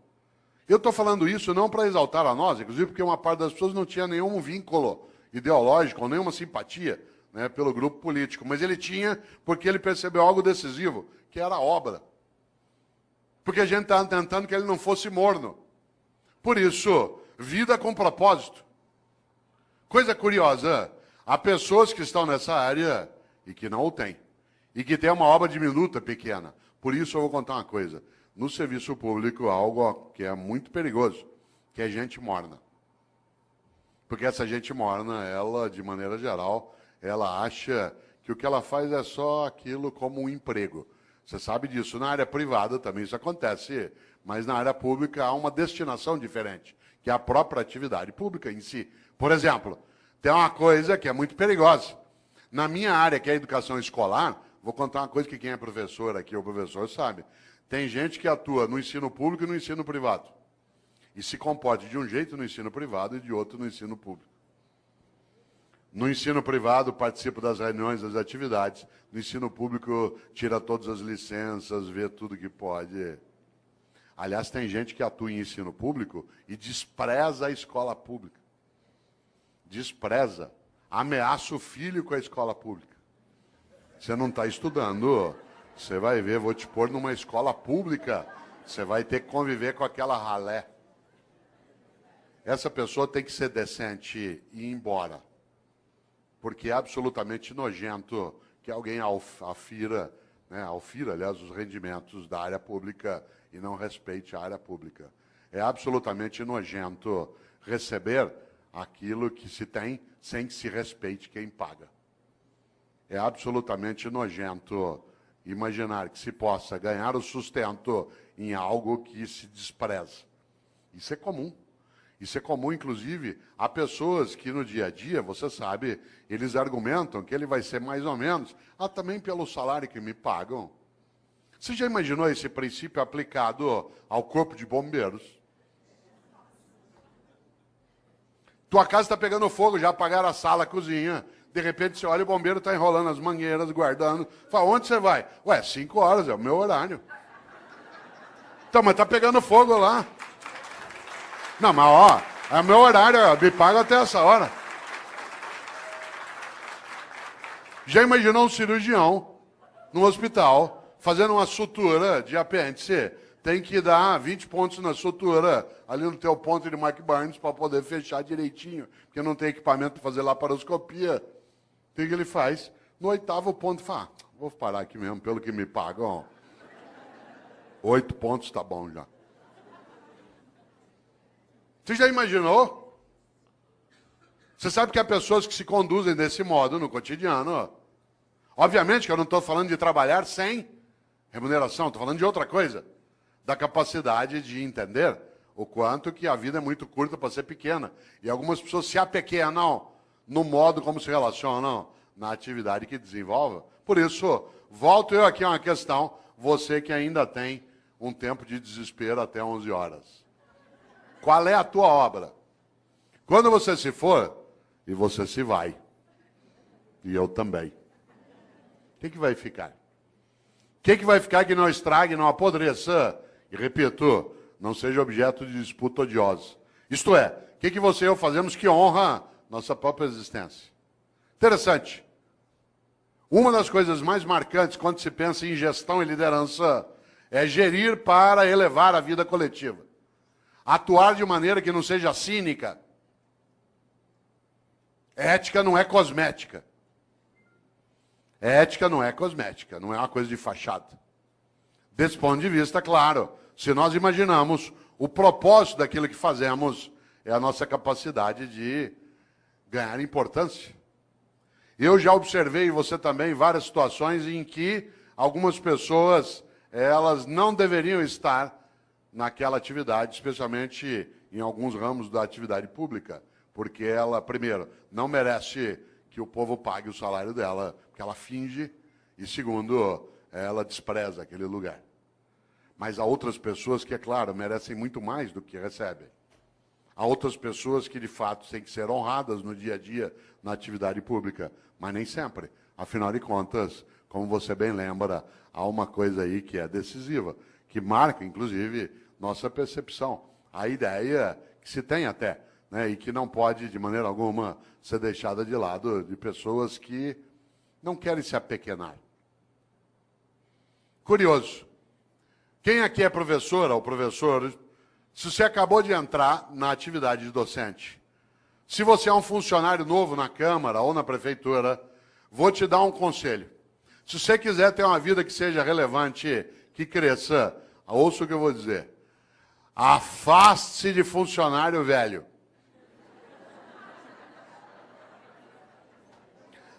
Speaker 1: Eu estou falando isso não para exaltar a nós, inclusive porque uma parte das pessoas não tinha nenhum vínculo ideológico, ou nenhuma simpatia, né, pelo grupo político, mas ele tinha porque ele percebeu algo decisivo, que era a obra. Porque a gente estava tentando que ele não fosse morno. Por isso, vida com propósito. Coisa curiosa, há pessoas que estão nessa área e que não o têm. E que têm uma obra diminuta, pequena. Por isso eu vou contar uma coisa. No serviço público, algo que é muito perigoso, que é gente morna. Porque essa gente morna, ela, de maneira geral, ela acha que o que ela faz é só aquilo como um emprego. Você sabe disso. Na área privada também isso acontece, mas na área pública há uma destinação diferente, que é a própria atividade pública em si. Por exemplo, tem uma coisa que é muito perigosa. Na minha área, que é a educação escolar, vou contar uma coisa que quem é professor aqui, ou professor, sabe. Tem gente que atua no ensino público e no ensino privado. E se comporta de um jeito no ensino privado e de outro no ensino público. No ensino privado, participa das reuniões, das atividades. No ensino público, tira todas as licenças, vê tudo que pode. Aliás, tem gente que atua em ensino público e despreza a escola pública. Despreza. Ameaça o filho com a escola pública. Você não está estudando, você vai ver, vou te pôr numa escola pública, você vai ter que conviver com aquela ralé. Essa pessoa tem que ser decente e ir embora. Porque é absolutamente nojento que alguém afira, aliás, os rendimentos da área pública e não respeite a área pública. É absolutamente nojento receber aquilo que se tem sem que se respeite quem paga. É absolutamente nojento imaginar que se possa ganhar o sustento em algo que se despreza. Isso é comum. Isso é comum, inclusive, a pessoas que no dia a dia, você sabe, eles argumentam que ele vai ser mais ou menos, também pelo salário que me pagam. Você já imaginou esse princípio aplicado ao corpo de bombeiros? Tua casa está pegando fogo, já apagaram a sala, a cozinha. De repente você olha, o bombeiro está enrolando as mangueiras, guardando. Fala, onde você vai? Ué, 5 horas, é o meu horário. Então, mas está pegando fogo lá. Não, mas ó, é o meu horário, me paga até essa hora. Já imaginou um cirurgião no hospital fazendo uma sutura de apêndice? Tem que dar 20 pontos na sutura, ali no teu ponto de Mark Barnes, para poder fechar direitinho, porque não tem equipamento para fazer laparoscopia. O que ele faz? No 8º ponto, fala, vou parar aqui mesmo, pelo que me pagam. 8 pontos tá bom já. Você já imaginou? Você sabe que há pessoas que se conduzem desse modo no cotidiano. Obviamente que eu não estou falando de trabalhar sem remuneração, estou falando de outra coisa. Da capacidade de entender o quanto que a vida é muito curta para ser pequena. E algumas pessoas se apequenam no modo como se relacionam na atividade que desenvolvem. Por isso, volto eu aqui a uma questão, você que ainda tem um tempo de desespero até 11 horas. Qual é a tua obra? Quando você se for, e você se vai, e eu também, o que vai ficar? O que vai ficar que não estrague, não apodreça? E repito, não seja objeto de disputa odiosa. Isto é, o que você e eu fazemos que honra nossa própria existência? Interessante. Uma das coisas mais marcantes quando se pensa em gestão e liderança é gerir para elevar a vida coletiva. Atuar de maneira que não seja cínica. Ética não é cosmética. Ética não é cosmética, não é uma coisa de fachada. Desse ponto de vista, claro, se nós imaginamos o propósito daquilo que fazemos, é a nossa capacidade de ganhar importância. Eu já observei, você também, várias situações em que algumas pessoas, elas não deveriam estar naquela atividade, especialmente em alguns ramos da atividade pública. porque ela, primeiro, não merece que o povo pague o salário dela, porque ela finge, e segundo, ela despreza aquele lugar. Mas há outras pessoas que, é claro, merecem muito mais do que recebem. Há outras pessoas que, de fato, têm que ser honradas no dia a dia, na atividade pública, mas nem sempre. Afinal de contas, como você bem lembra, há uma coisa aí que é decisiva, que marca, inclusive, nossa percepção. A ideia que se tem até, né, e que não pode, de maneira alguma, ser deixada de lado de pessoas que não querem se apequenar. Curioso. Quem aqui é professora ou professor, se você acabou de entrar na atividade de docente, se você é um funcionário novo na Câmara ou na Prefeitura, vou te dar um conselho. Se você quiser ter uma vida que seja relevante, que cresça, ouça o que eu vou dizer. Afaste-se de funcionário velho.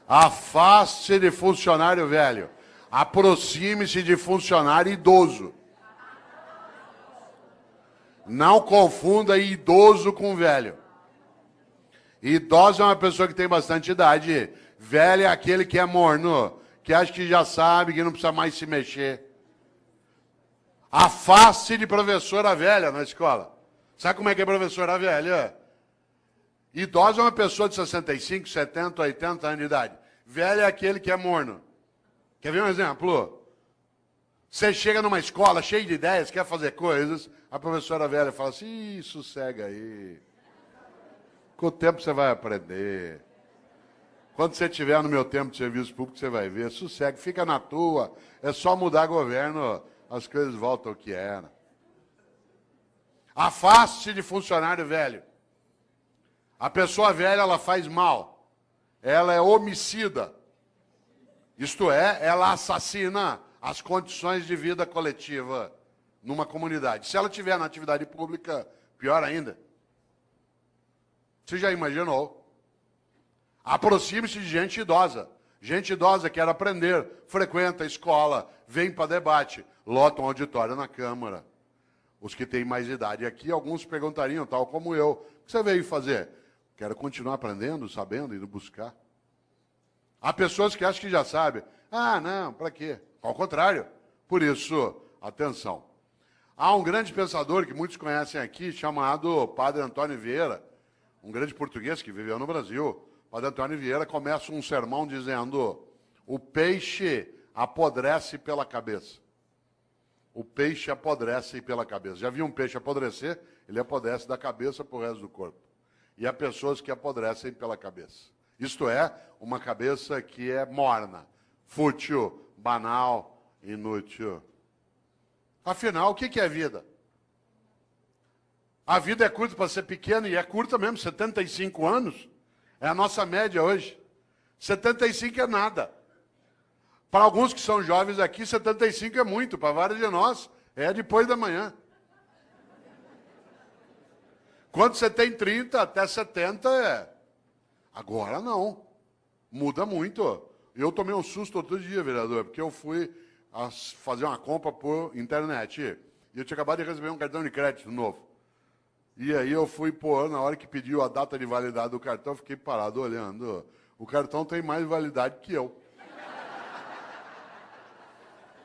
Speaker 1: Afaste-se de funcionário velho. Aproxime-se de funcionário idoso. Não confunda idoso com velho. Idoso é uma pessoa que tem bastante idade. Velho é aquele que é morno, que acha que já sabe, que não precisa mais se mexer. Afaste de professora velha na escola. Sabe como é que é professora velha? Idoso é uma pessoa de 65, 70, 80 anos de idade. Velho é aquele que é morno. Quer ver um exemplo? Você chega numa escola cheia de ideias, quer fazer coisas, a professora velha fala assim, ih, sossega aí. Com o tempo você vai aprender. Quando você estiver no meu tempo de serviço público, você vai ver. Sossega, fica na tua. É só mudar governo, as coisas voltam ao que era. Afaste de funcionário velho. A pessoa velha, ela faz mal. Ela é homicida. Isto é, ela assassina as condições de vida coletiva numa comunidade. Se ela estiver na atividade pública, pior ainda. Você já imaginou? Aproxime-se de gente idosa. Gente idosa quer aprender, frequenta a escola, vem para debate, lota um auditório na Câmara. Os que têm mais idade aqui, alguns perguntariam, tal como eu, o que você veio fazer? Quero continuar aprendendo, sabendo, indo buscar. Há pessoas que acham que já sabem. Ah, não, para quê? Ao contrário. Por isso, atenção. Há um grande pensador que muitos conhecem aqui, chamado Padre Antônio Vieira, um grande português que viveu no Brasil. Padre Antônio Vieira começa um sermão dizendo: o peixe apodrece pela cabeça. O peixe apodrece pela cabeça. Já viu um peixe apodrecer? Ele apodrece da cabeça para o resto do corpo. E há pessoas que apodrecem pela cabeça. Isto é, uma cabeça que é morna, fútil, banal, inútil. Afinal, o que é vida? A vida é curta para ser pequena, e é curta mesmo, 75 anos. É a nossa média hoje. 75 é nada. Para alguns que são jovens aqui, 75 é muito. Para vários de nós, é depois da manhã. Quando você tem 30 até 70, é. Agora não. Muda muito. Eu tomei um susto outro dia, vereador, porque eu fui fazer uma compra por internet. E eu tinha acabado de receber um cartão de crédito novo. E aí eu fui pôr, na hora que pediu a data de validade do cartão, eu fiquei parado olhando. O cartão tem mais validade que eu.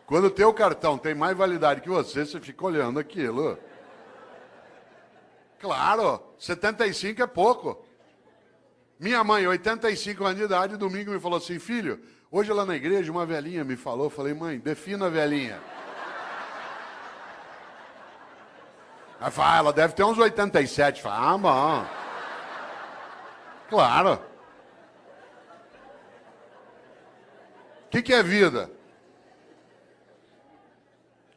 Speaker 1: Quando o teu cartão tem mais validade que você fica olhando aquilo. Claro, 75 é pouco. Minha mãe, 85 anos de idade, domingo me falou assim, filho, hoje lá na igreja uma velhinha me falou, eu falei, mãe, defina a velhinha. Ela fala, ela deve ter uns 87. Fala, bom. Claro. O que é vida?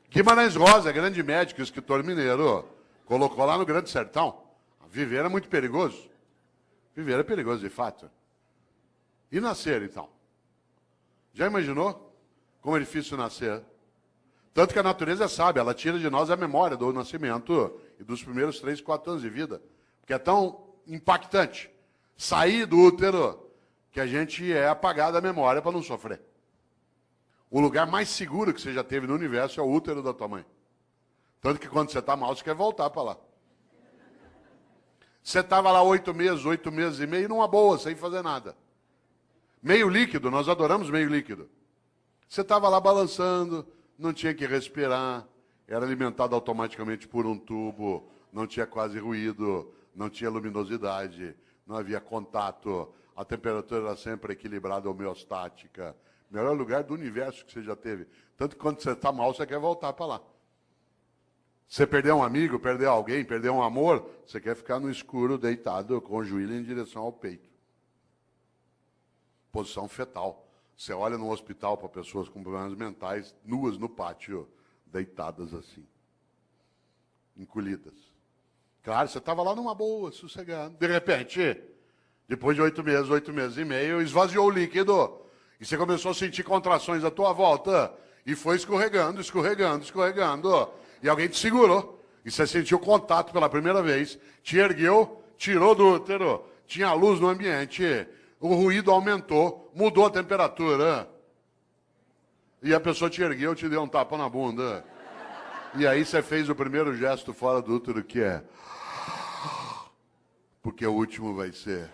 Speaker 1: Guimarães Rosa, grande médico, escritor mineiro, colocou lá no Grande Sertão. Viver é muito perigoso. Viver é perigoso, de fato. E nascer, então? Já imaginou como é difícil nascer? Tanto que a natureza sabe, ela tira de nós a memória do nascimento e dos primeiros 3, 4 anos de vida. Porque é tão impactante sair do útero que a gente é apagado da memória para não sofrer. O lugar mais seguro que você já teve no universo é o útero da tua mãe. Tanto que quando você está mal, você quer voltar para lá. Você estava lá 8 meses e meio, numa boa, sem fazer nada. Meio líquido, nós adoramos meio líquido. Você estava lá balançando, não tinha que respirar, era alimentado automaticamente por um tubo, não tinha quase ruído, não tinha luminosidade, não havia contato, a temperatura era sempre equilibrada, homeostática. Melhor lugar do universo que você já teve. Tanto que quando você está mal, você quer voltar para lá. Você perdeu um amigo, perdeu alguém, perdeu um amor, você quer ficar no escuro, deitado, com o joelho em direção ao peito. Posição fetal. Você olha no hospital para pessoas com problemas mentais, nuas no pátio, deitadas assim, encolhidas. Claro, você estava lá numa boa, sossegado. De repente, depois de 8 meses e meio, esvaziou o líquido. E você começou a sentir contrações à tua volta. E foi escorregando, escorregando, escorregando. E alguém te segurou. E você sentiu contato pela primeira vez. Te ergueu, tirou do útero. Tinha luz no ambiente. O ruído aumentou, mudou a temperatura. E a pessoa te ergueu, te deu um tapa na bunda. E aí você fez o primeiro gesto fora do útero, que é... Porque o último vai ser...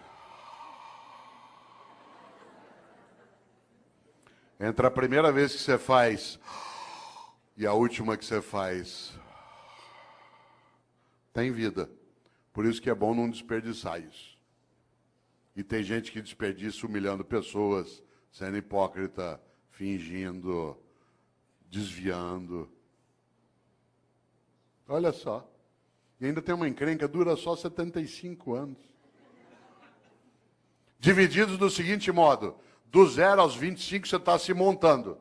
Speaker 1: Entre a primeira vez que você faz e a última que você faz, tem vida. Por isso que é bom não desperdiçar isso. E tem gente que desperdiça humilhando pessoas, sendo hipócrita, fingindo, desviando. Olha só. E ainda tem uma encrenca, dura só 75 anos. Divididos do seguinte modo: do 0 aos 25 você está se montando.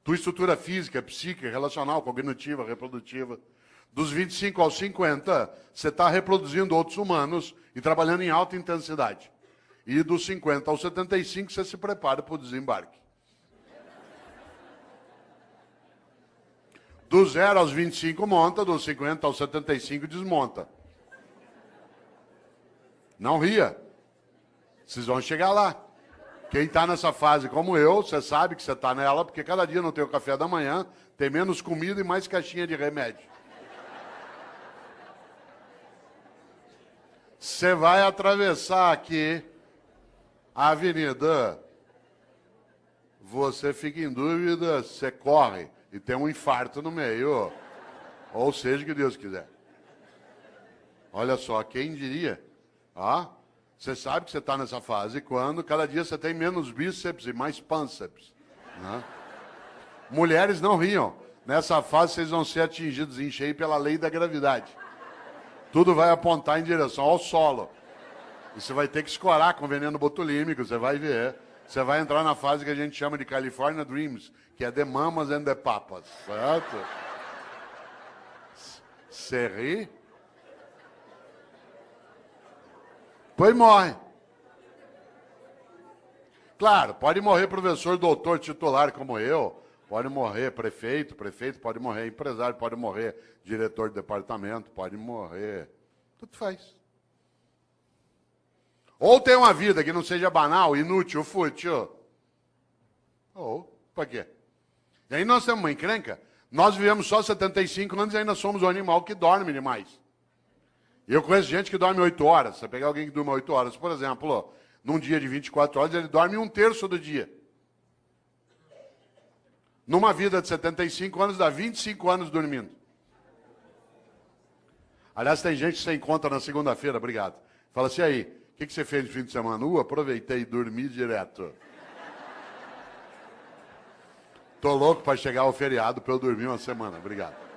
Speaker 1: Tua estrutura física, psíquica, relacional, cognitiva, reprodutiva. Dos 25 aos 50, você está reproduzindo outros humanos e trabalhando em alta intensidade. E dos 50 aos 75, você se prepara para o desembarque. Do 0 aos 25 monta, dos 50 aos 75 desmonta. Não ria. Vocês vão chegar lá. Quem está nessa fase como eu, você sabe que você está nela, porque cada dia não tem o café da manhã, tem menos comida e mais caixinha de remédio. Você vai atravessar aqui a avenida, você fica em dúvida, você corre e tem um infarto no meio, ou seja, que Deus quiser. Olha só, quem diria? Você sabe que você está nessa fase quando cada dia você tem menos bíceps e mais pânceps. Né? Mulheres não riam. Nessa fase vocês vão ser atingidos em cheio pela lei da gravidade. Tudo vai apontar em direção ao solo. E você vai ter que escorar com veneno botulímico, você vai ver. Você vai entrar na fase que a gente chama de California Dreams, que é The Mamas and the Papas. Certo? Você ri? Pois morre. Claro, pode morrer professor, doutor, titular como eu, pode morrer prefeito pode morrer empresário, pode morrer diretor de departamento, pode morrer, tudo faz. Ou tem uma vida que não seja banal, inútil, fútil. Ou, por quê? E aí nós temos uma encrenca, nós vivemos só 75 anos e ainda somos um animal que dorme demais. E eu conheço gente que dorme 8 horas. Você pegar alguém que dorme 8 horas, por exemplo, num dia de 24 horas, ele dorme 1/3 do dia. Numa vida de 75 anos, dá 25 anos dormindo. Aliás, tem gente que você encontra na segunda-feira, obrigado. Fala assim, aí, o que você fez no fim de semana? Aproveitei e dormi direto. Tô louco para chegar ao feriado para eu dormir uma semana, obrigado.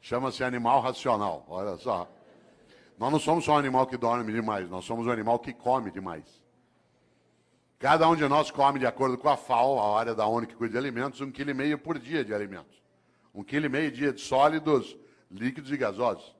Speaker 1: Chama-se animal racional, olha só. Nós não somos só um animal que dorme demais, nós somos um animal que come demais. Cada um de nós come, de acordo com a FAO, a área da ONU que cuida de alimentos, 1,5 kg por dia de alimentos. 1,5 kg dia de sólidos, líquidos e gasosos.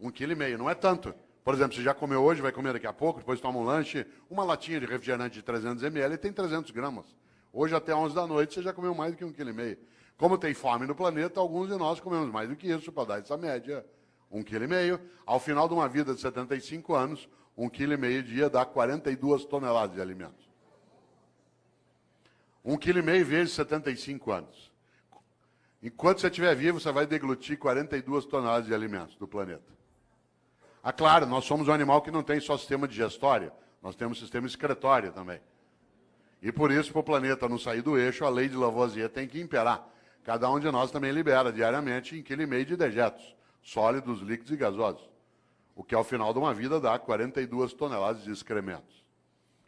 Speaker 1: 1,5 kg, não é tanto. Por exemplo, você já comeu hoje, vai comer daqui a pouco, depois toma um lanche, uma latinha de refrigerante de 300 ml tem 300 gramas. Hoje até 11 da noite você já comeu mais do que 1,5 kg. Como tem fome no planeta, alguns de nós comemos mais do que isso, para dar essa média. 1,5 kg. Ao final de uma vida de 75 anos, 1,5 kg dia dá 42 toneladas de alimentos. 1,5 kg vezes 75 anos. Enquanto você estiver vivo, você vai deglutir 42 toneladas de alimentos do planeta. Ah, claro, nós somos um animal que não tem só sistema digestório, nós temos sistema excretório também. E por isso, para o planeta não sair do eixo, a lei de Lavoisier tem que imperar. Cada um de nós também libera diariamente 1,5 kg de dejetos, sólidos, líquidos e gasosos. O que ao final de uma vida dá 42 toneladas de excrementos.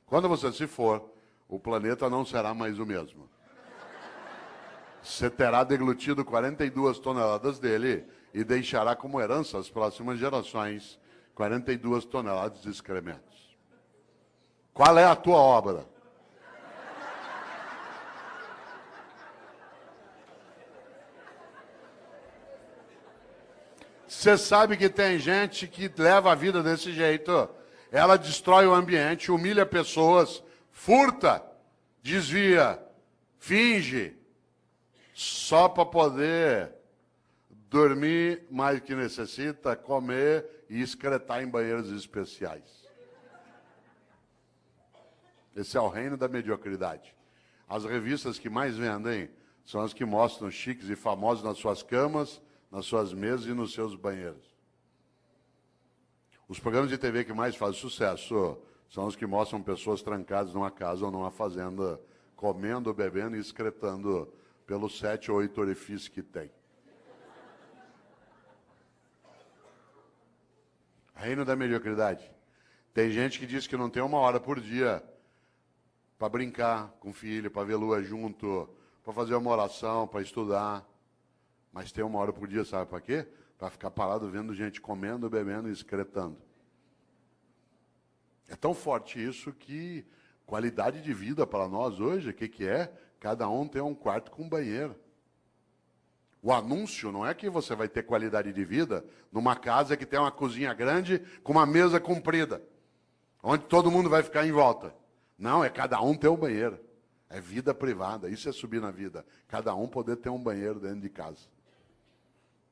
Speaker 1: Quando você se for, o planeta não será mais o mesmo. Você terá deglutido 42 toneladas dele e deixará como herança às próximas gerações 42 toneladas de excrementos. Qual é a tua obra? Você sabe que tem gente que leva a vida desse jeito. Ela destrói o ambiente, humilha pessoas, furta, desvia, finge, só para poder dormir mais que necessita, comer e excretar em banheiros especiais. Esse é o reino da mediocridade. As revistas que mais vendem são as que mostram chiques e famosos nas suas camas, nas suas mesas e nos seus banheiros. Os programas de TV que mais fazem sucesso são os que mostram pessoas trancadas numa casa ou numa fazenda, comendo, bebendo e excretando pelos 7 ou 8 orifícios que tem. Reino da mediocridade. Tem gente que diz que não tem 1 hora por dia para brincar com o filho, para ver lua junto, para fazer uma oração, para estudar. Mas tem 1 hora por dia, sabe para quê? Para ficar parado vendo gente comendo, bebendo e excretando. É tão forte isso que qualidade de vida para nós hoje, o que é? Cada um tem um quarto com banheiro. O anúncio não é que você vai ter qualidade de vida numa casa que tem uma cozinha grande com uma mesa comprida, onde todo mundo vai ficar em volta. Não, é cada um ter um banheiro. É vida privada, isso é subir na vida. Cada um poder ter um banheiro dentro de casa.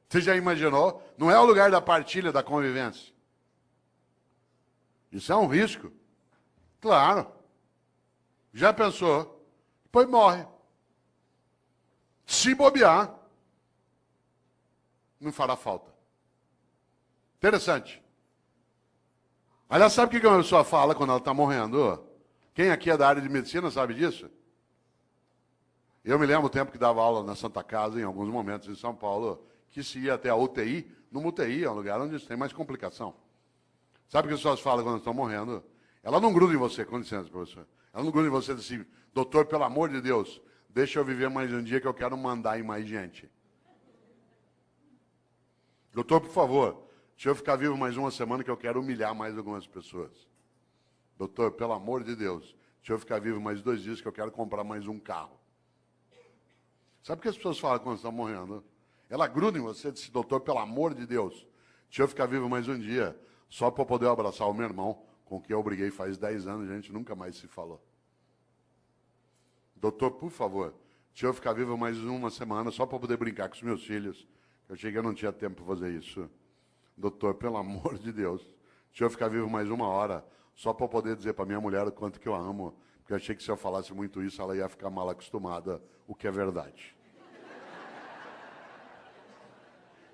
Speaker 1: Você já imaginou? Não é o lugar da partilha, da convivência. Isso é um risco. Claro. Já pensou? Depois morre. Se bobear, não fará falta. Interessante. Aliás, sabe o que uma pessoa fala quando ela está morrendo? Quem aqui é da área de medicina sabe disso? Eu me lembro o tempo que dava aula na Santa Casa, em alguns momentos em São Paulo, que se ia até a UTI. Numa UTI é um lugar onde tem mais complicação. Sabe o que as pessoas falam quando estão morrendo? Ela não gruda em você, com licença, professor. Ela não gruda em você e diz assim, doutor, pelo amor de Deus, deixa eu viver mais um dia que eu quero mandar em mais gente. Doutor, por favor, deixa eu ficar vivo mais 1 semana que eu quero humilhar mais algumas pessoas. Doutor, pelo amor de Deus, deixa eu ficar vivo mais 2 dias que eu quero comprar mais um carro. Sabe o que as pessoas falam quando estão morrendo? Ela gruda em você e diz, doutor, pelo amor de Deus, deixa eu ficar vivo mais um dia, só para poder abraçar o meu irmão, com quem eu briguei faz 10 anos, a gente nunca mais se falou. Doutor, por favor, deixa eu ficar vivo mais 1 semana, só para poder brincar com os meus filhos. Eu achei que eu não tinha tempo para fazer isso. Doutor, pelo amor de Deus, deixa eu ficar vivo mais 1 hora, só para poder dizer para minha mulher o quanto que eu amo, porque eu achei que se eu falasse muito isso, ela ia ficar mal acostumada, o que é verdade.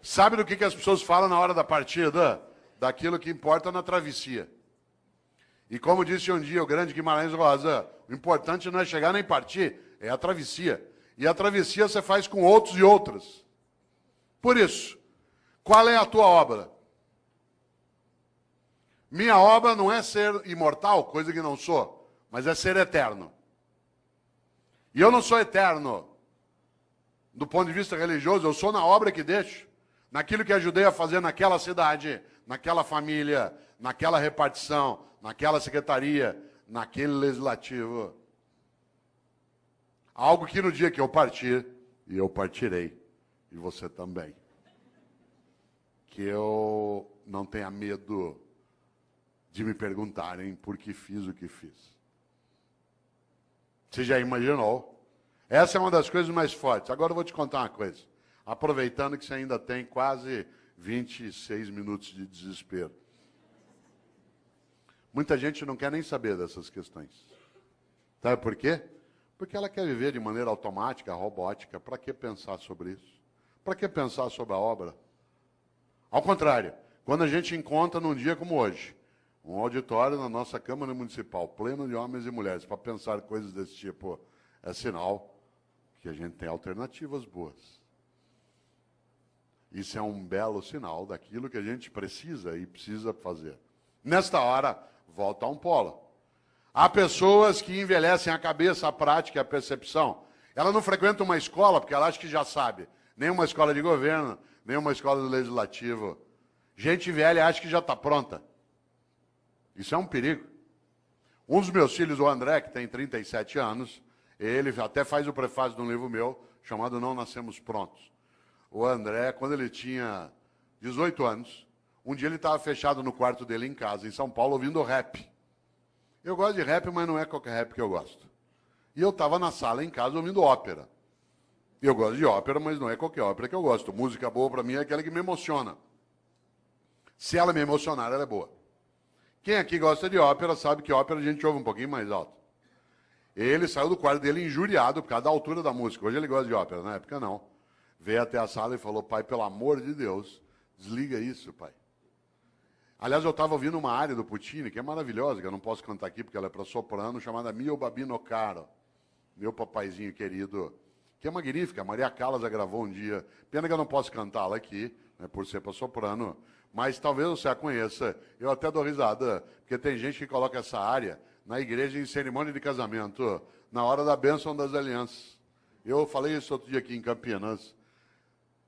Speaker 1: Sabe do que as pessoas falam na hora da partida? Daquilo que importa na travessia. E como disse um dia o grande Guimarães Rosa, o importante não é chegar nem partir, é a travessia. E a travessia você faz com outros e outras. Por isso, qual é a tua obra? Minha obra não é ser imortal, coisa que não sou, mas é ser eterno. E eu não sou eterno do ponto de vista religioso, eu sou na obra que deixo, naquilo que ajudei a fazer naquela cidade, naquela família, naquela repartição, naquela secretaria, naquele legislativo. Algo que no dia que eu partir, e eu partirei, e você também, que eu não tenha medo de me perguntarem por que fiz o que fiz. Você já imaginou? Essa é uma das coisas mais fortes. Agora eu vou te contar uma coisa. Aproveitando que você ainda tem quase 26 minutos de desespero. Muita gente não quer nem saber dessas questões. Sabe por quê? Porque ela quer viver de maneira automática, robótica. Para que pensar sobre isso? Para que pensar sobre a obra? Ao contrário, quando a gente encontra num dia como hoje, um auditório na nossa Câmara Municipal, pleno de homens e mulheres, para pensar coisas desse tipo, é sinal que a gente tem alternativas boas. Isso é um belo sinal daquilo que a gente precisa e precisa fazer. Nesta hora, volta a um polo. Há pessoas que envelhecem a cabeça, a prática e a percepção. Ela não frequenta uma escola porque ela acha que já sabe. Nem uma escola de governo, nem uma escola do legislativo. Gente velha acha que já está pronta. Isso é um perigo. Um dos meus filhos, o André, que tem 37 anos, ele até faz o prefácio de um livro meu, chamado Não Nascemos Prontos. O André, quando ele tinha 18 anos, um dia ele estava fechado no quarto dele em casa, em São Paulo, ouvindo rap. Eu gosto de rap, mas não é qualquer rap que eu gosto. E eu estava na sala em casa ouvindo ópera. Eu gosto de ópera, mas não é qualquer ópera que eu gosto. Música boa para mim é aquela que me emociona. Se ela me emocionar, ela é boa. Quem aqui gosta de ópera sabe que ópera a gente ouve um pouquinho mais alto. Ele saiu do quarto dele injuriado por causa da altura da música. Hoje ele gosta de ópera, na época não. Veio até a sala e falou, pai, pelo amor de Deus, desliga isso, pai. Aliás, eu estava ouvindo uma área do Puccini, que é maravilhosa, que eu não posso cantar aqui porque ela é para soprano, chamada Mio Babino Caro, meu papaizinho querido, que é magnífica. A Maria Callas a gravou um dia. Pena que eu não posso cantá-la aqui, né, por ser para soprano, mas talvez você a conheça. Eu até dou risada, porque tem gente que coloca essa área na igreja em cerimônia de casamento, na hora da bênção das alianças. Eu falei isso outro dia aqui em Campinas.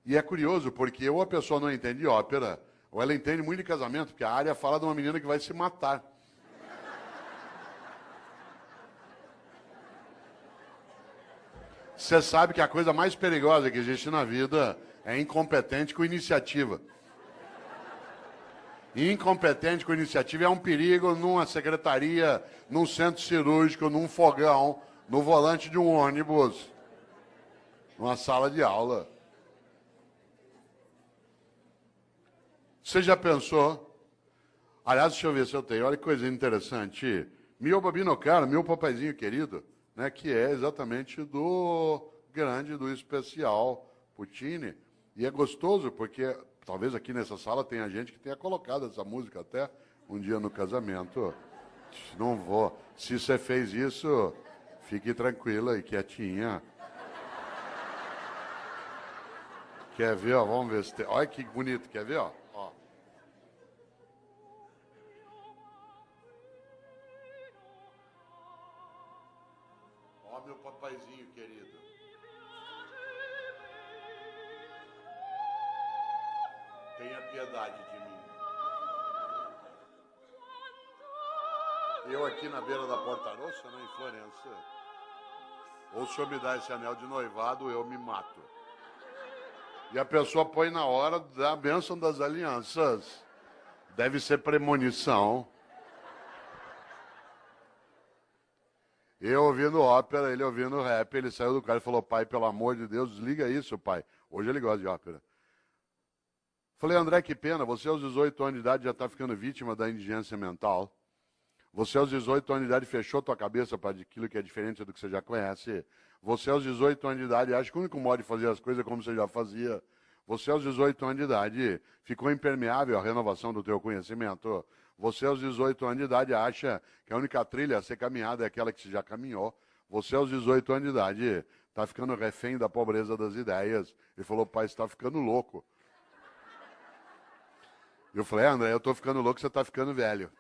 Speaker 1: E é curioso, porque ou a pessoa não entende ópera, ou ela entende muito de casamento, porque a área fala de uma menina que vai se matar. Você sabe que a coisa mais perigosa que existe na vida é incompetente com iniciativa. E incompetente com iniciativa é um perigo numa secretaria, num centro cirúrgico, num fogão, no volante de um ônibus, numa sala de aula. Você já pensou? Aliás, deixa eu ver se eu tenho. Olha que coisa interessante. Mio Babino Caro, meu papaizinho querido, né, que é exatamente do grande, do especial Puccini. E é gostoso, porque talvez aqui nessa sala tenha gente que tenha colocado essa música até um dia no casamento. Não vou. Se você fez isso, fique tranquila e quietinha. Quer ver? Ó, vamos ver se tem. Olha que bonito. Quer ver? Ó. Ó, meu papaizinho querido. Tenha piedade de mim. Eu aqui na beira da Porta Rossa, né, em Florença. Ou se o senhor me dá esse anel de noivado, eu me mato. E a pessoa põe na hora da bênção das alianças. Deve ser premonição. Eu ouvindo ópera, ele ouvindo rap, ele saiu do carro e falou, pai, pelo amor de Deus, desliga isso, pai. Hoje ele gosta de ópera. Falei, André, que pena, você aos 18 anos de idade já está ficando vítima da indigência mental. Você aos 18 anos de idade fechou tua cabeça para aquilo que é diferente do que você já conhece. Você aos 18 anos de idade acha que o único modo de fazer as coisas é como você já fazia. Você aos 18 anos de idade ficou impermeável à renovação do teu conhecimento. Você aos 18 anos de idade acha que a única trilha a ser caminhada é aquela que você já caminhou. Você aos 18 anos de idade está ficando refém da pobreza das ideias. Ele falou, pai, você está ficando louco. Eu falei, André, eu estou ficando louco, você está ficando velho.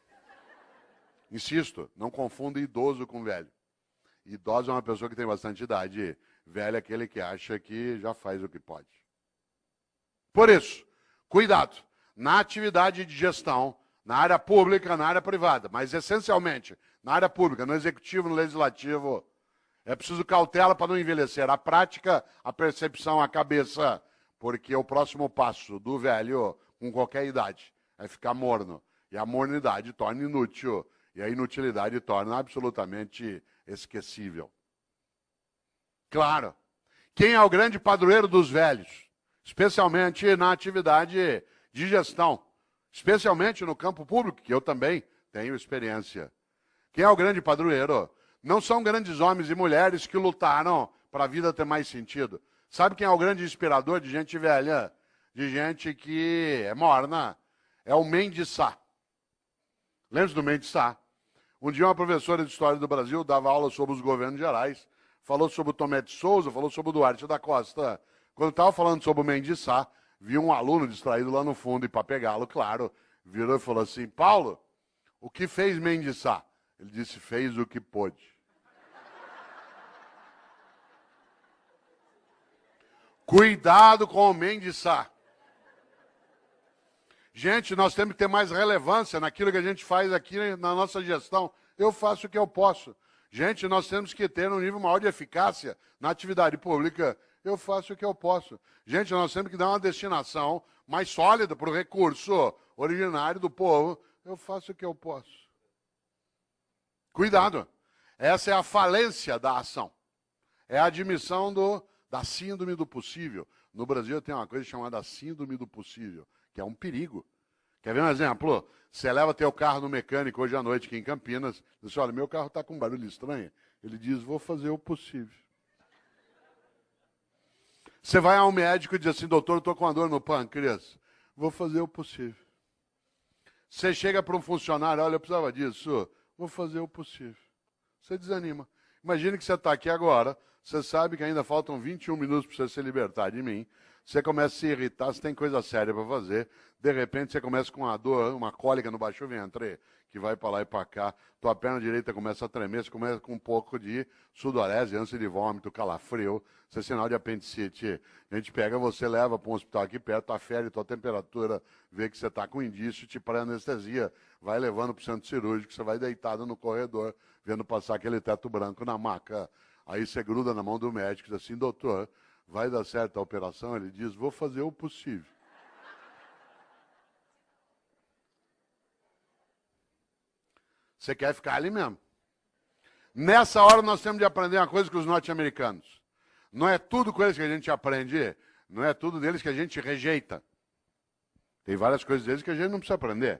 Speaker 1: Insisto, não confunda idoso com velho. Idoso é uma pessoa que tem bastante idade. Velho é aquele que acha que já faz o que pode. Por isso, cuidado na atividade de gestão, na área pública, na área privada, mas essencialmente na área pública, no executivo, no legislativo. É preciso cautela para não envelhecer. A prática, a percepção, a cabeça, porque o próximo passo do velho, com qualquer idade, é ficar morno. E a mornidade torna inútil. E a inutilidade torna absolutamente esquecível. Claro, quem é o grande padroeiro dos velhos? Especialmente na atividade de gestão. Especialmente no campo público, que eu também tenho experiência. Quem é o grande padroeiro? Não são grandes homens e mulheres que lutaram para a vida ter mais sentido. Sabe quem é o grande inspirador de gente velha? De gente que é morna? É o Mendes Sá. Lembra do Mendes Sá? Um dia uma professora de História do Brasil dava aula sobre os governos gerais, falou sobre o Tomé de Souza, falou sobre o Duarte da Costa. Quando estava falando sobre o Mendes Sá, viu um aluno distraído lá no fundo e para pegá-lo, claro, virou e falou assim, Paulo, o que fez Mendes Sá? Ele disse, fez o que pôde. Cuidado com o Mendes Sá. Gente, nós temos que ter mais relevância naquilo que a gente faz aqui na nossa gestão. Eu faço o que eu posso. Gente, nós temos que ter um nível maior de eficácia na atividade pública. Eu faço o que eu posso. Gente, nós temos que dar uma destinação mais sólida para o recurso originário do povo. Eu faço o que eu posso. Cuidado. Essa é a falência da ação. É a admissão da síndrome do possível. No Brasil tem uma coisa chamada síndrome do possível, que é um perigo. Quer ver um exemplo? Você leva teu carro no mecânico hoje à noite aqui em Campinas, diz, olha, meu carro está com um barulho estranho. Ele diz, vou fazer o possível. Você vai ao médico e diz assim, doutor, eu estou com uma dor no pâncreas. Vou fazer o possível. Você chega para um funcionário, olha, eu precisava disso. Vou fazer o possível. Você desanima. Imagine que você está aqui agora, você sabe que ainda faltam 21 minutos para você se libertar de mim. Você começa a se irritar, você tem coisa séria para fazer. De repente, você começa com uma dor, uma cólica no baixo ventre, que vai para lá e para cá. Tua perna direita começa a tremer, você começa com um pouco de sudorese, ânsia de vômito, calafrio. Isso é sinal de apendicite. A gente pega você, leva para um hospital aqui perto, afere tua temperatura, vê que você está com indício, te pré-anestesia. Vai levando para o centro cirúrgico, você vai deitado no corredor, vendo passar aquele teto branco na maca. Aí você gruda na mão do médico e diz assim, doutor, vai dar certo a operação? Ele diz, vou fazer o possível. Você quer ficar ali mesmo. Nessa hora nós temos de aprender uma coisa com os norte-americanos. Não é tudo com eles que a gente aprende, não é tudo deles que a gente rejeita. Tem várias coisas deles que a gente não precisa aprender.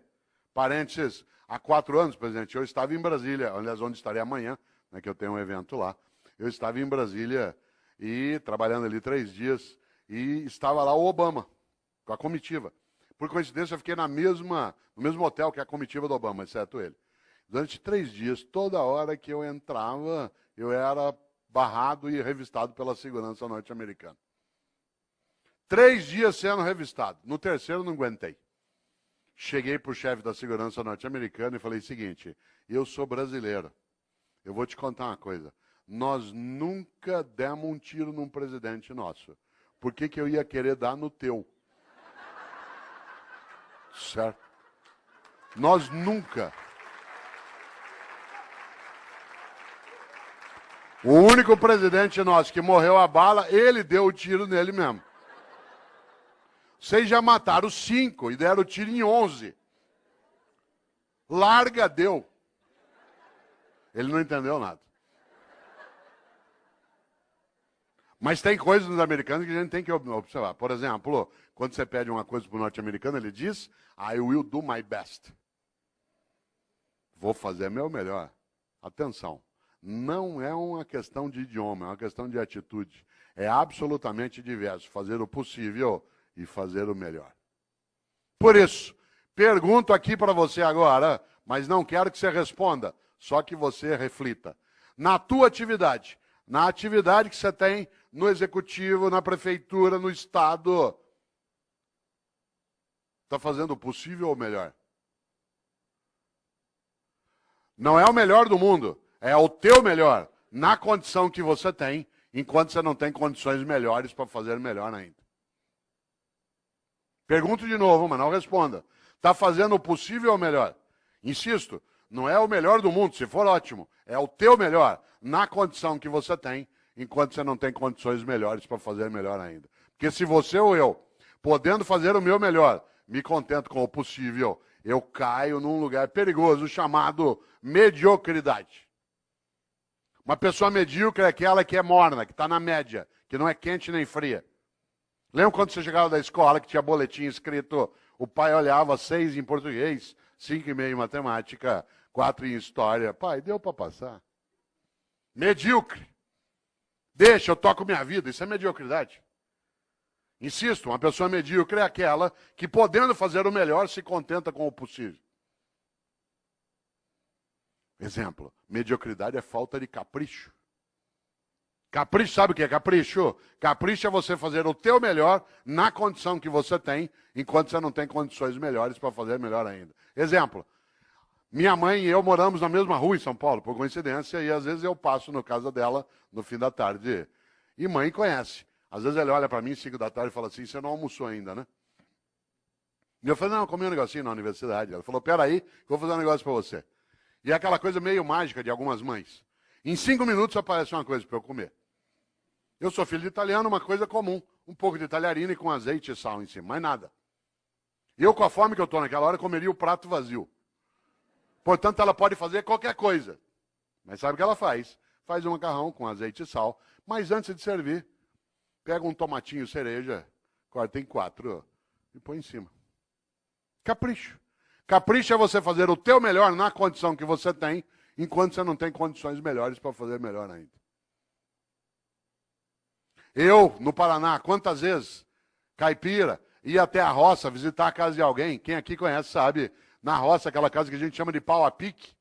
Speaker 1: Parênteses, há 4 anos, presidente, eu estava em Brasília, aliás, onde estarei amanhã, né, que eu tenho um evento lá. Eu estava em Brasília e trabalhando ali 3 dias e estava lá o Obama, com a comitiva. Por coincidência, eu fiquei no mesmo hotel que a comitiva do Obama, exceto ele. Durante 3 dias, toda hora que eu entrava, eu era barrado e revistado pela segurança norte-americana. 3 dias sendo revistado. No terceiro, não aguentei. Cheguei para o chefe da segurança norte-americana e falei o seguinte, eu sou brasileiro. Eu vou te contar uma coisa. Nós nunca demos um tiro num presidente nosso. Por que eu ia querer dar no teu? Certo? Nós nunca. O único presidente nosso que morreu a bala, ele deu o tiro nele mesmo. Vocês já mataram 5 e deram o tiro em 11. Larga, deu. Ele não entendeu nada. Mas tem coisas nos americanos que a gente tem que observar. Por exemplo, quando você pede uma coisa para o norte-americano, ele diz, I will do my best. Vou fazer meu melhor. Atenção. Não é uma questão de idioma, é uma questão de atitude. É absolutamente diverso. Fazer o possível e fazer o melhor. Por isso, pergunto aqui para você agora, mas não quero que você responda, só que você reflita. Na tua atividade, na atividade que você tem no executivo, na prefeitura, no estado, está fazendo o possível ou o melhor? Não é o melhor do mundo, é o teu melhor, na condição que você tem, enquanto você não tem condições melhores para fazer melhor ainda. Pergunto de novo, mas não responda. Está fazendo o possível ou o melhor? Insisto, não é o melhor do mundo, se for ótimo, é o teu melhor, na condição que você tem, enquanto você não tem condições melhores para fazer melhor ainda. Porque se você ou eu, podendo fazer o meu melhor, me contento com o possível, eu caio num lugar perigoso chamado mediocridade. Uma pessoa medíocre é aquela que é morna, que está na média, que não é quente nem fria. Lembra quando você chegava da escola que tinha boletim escrito, o pai olhava 6 em português, 5,5 em matemática, 4 em história. Pai, deu para passar. Medíocre. Deixa, eu toco minha vida. Isso é mediocridade. Insisto, uma pessoa medíocre é aquela que, podendo fazer o melhor, se contenta com o possível. Exemplo, mediocridade é falta de capricho. Capricho, sabe o que é capricho? Capricho é você fazer o teu melhor na condição que você tem, enquanto você não tem condições melhores para fazer melhor ainda. Exemplo, minha mãe e eu moramos na mesma rua em São Paulo, por coincidência, e às vezes eu passo na casa dela no fim da tarde. E mãe conhece. Às vezes ele olha para mim, 5 da tarde, e fala assim, você não almoçou ainda, né? E eu falei, não, eu comi um negocinho na universidade. Ela falou, peraí, que eu vou fazer um negócio para você. E é aquela coisa meio mágica de algumas mães. Em 5 minutos aparece uma coisa para eu comer. Eu sou filho de italiano, uma coisa comum. Um pouco de talharina com azeite e sal em cima, mais nada. Eu, com a fome que eu estou naquela hora, comeria o prato vazio. Portanto, ela pode fazer qualquer coisa. Mas sabe o que ela faz? Faz um macarrão com azeite e sal. Mas antes de servir, pega um tomatinho cereja, corta em 4 e põe em cima. Capricho. Capricho é você fazer o teu melhor na condição que você tem, enquanto você não tem condições melhores para fazer melhor ainda. Eu, no Paraná, quantas vezes, caipira, ia até a roça visitar a casa de alguém, quem aqui conhece sabe, na roça, aquela casa que a gente chama de pau a pique,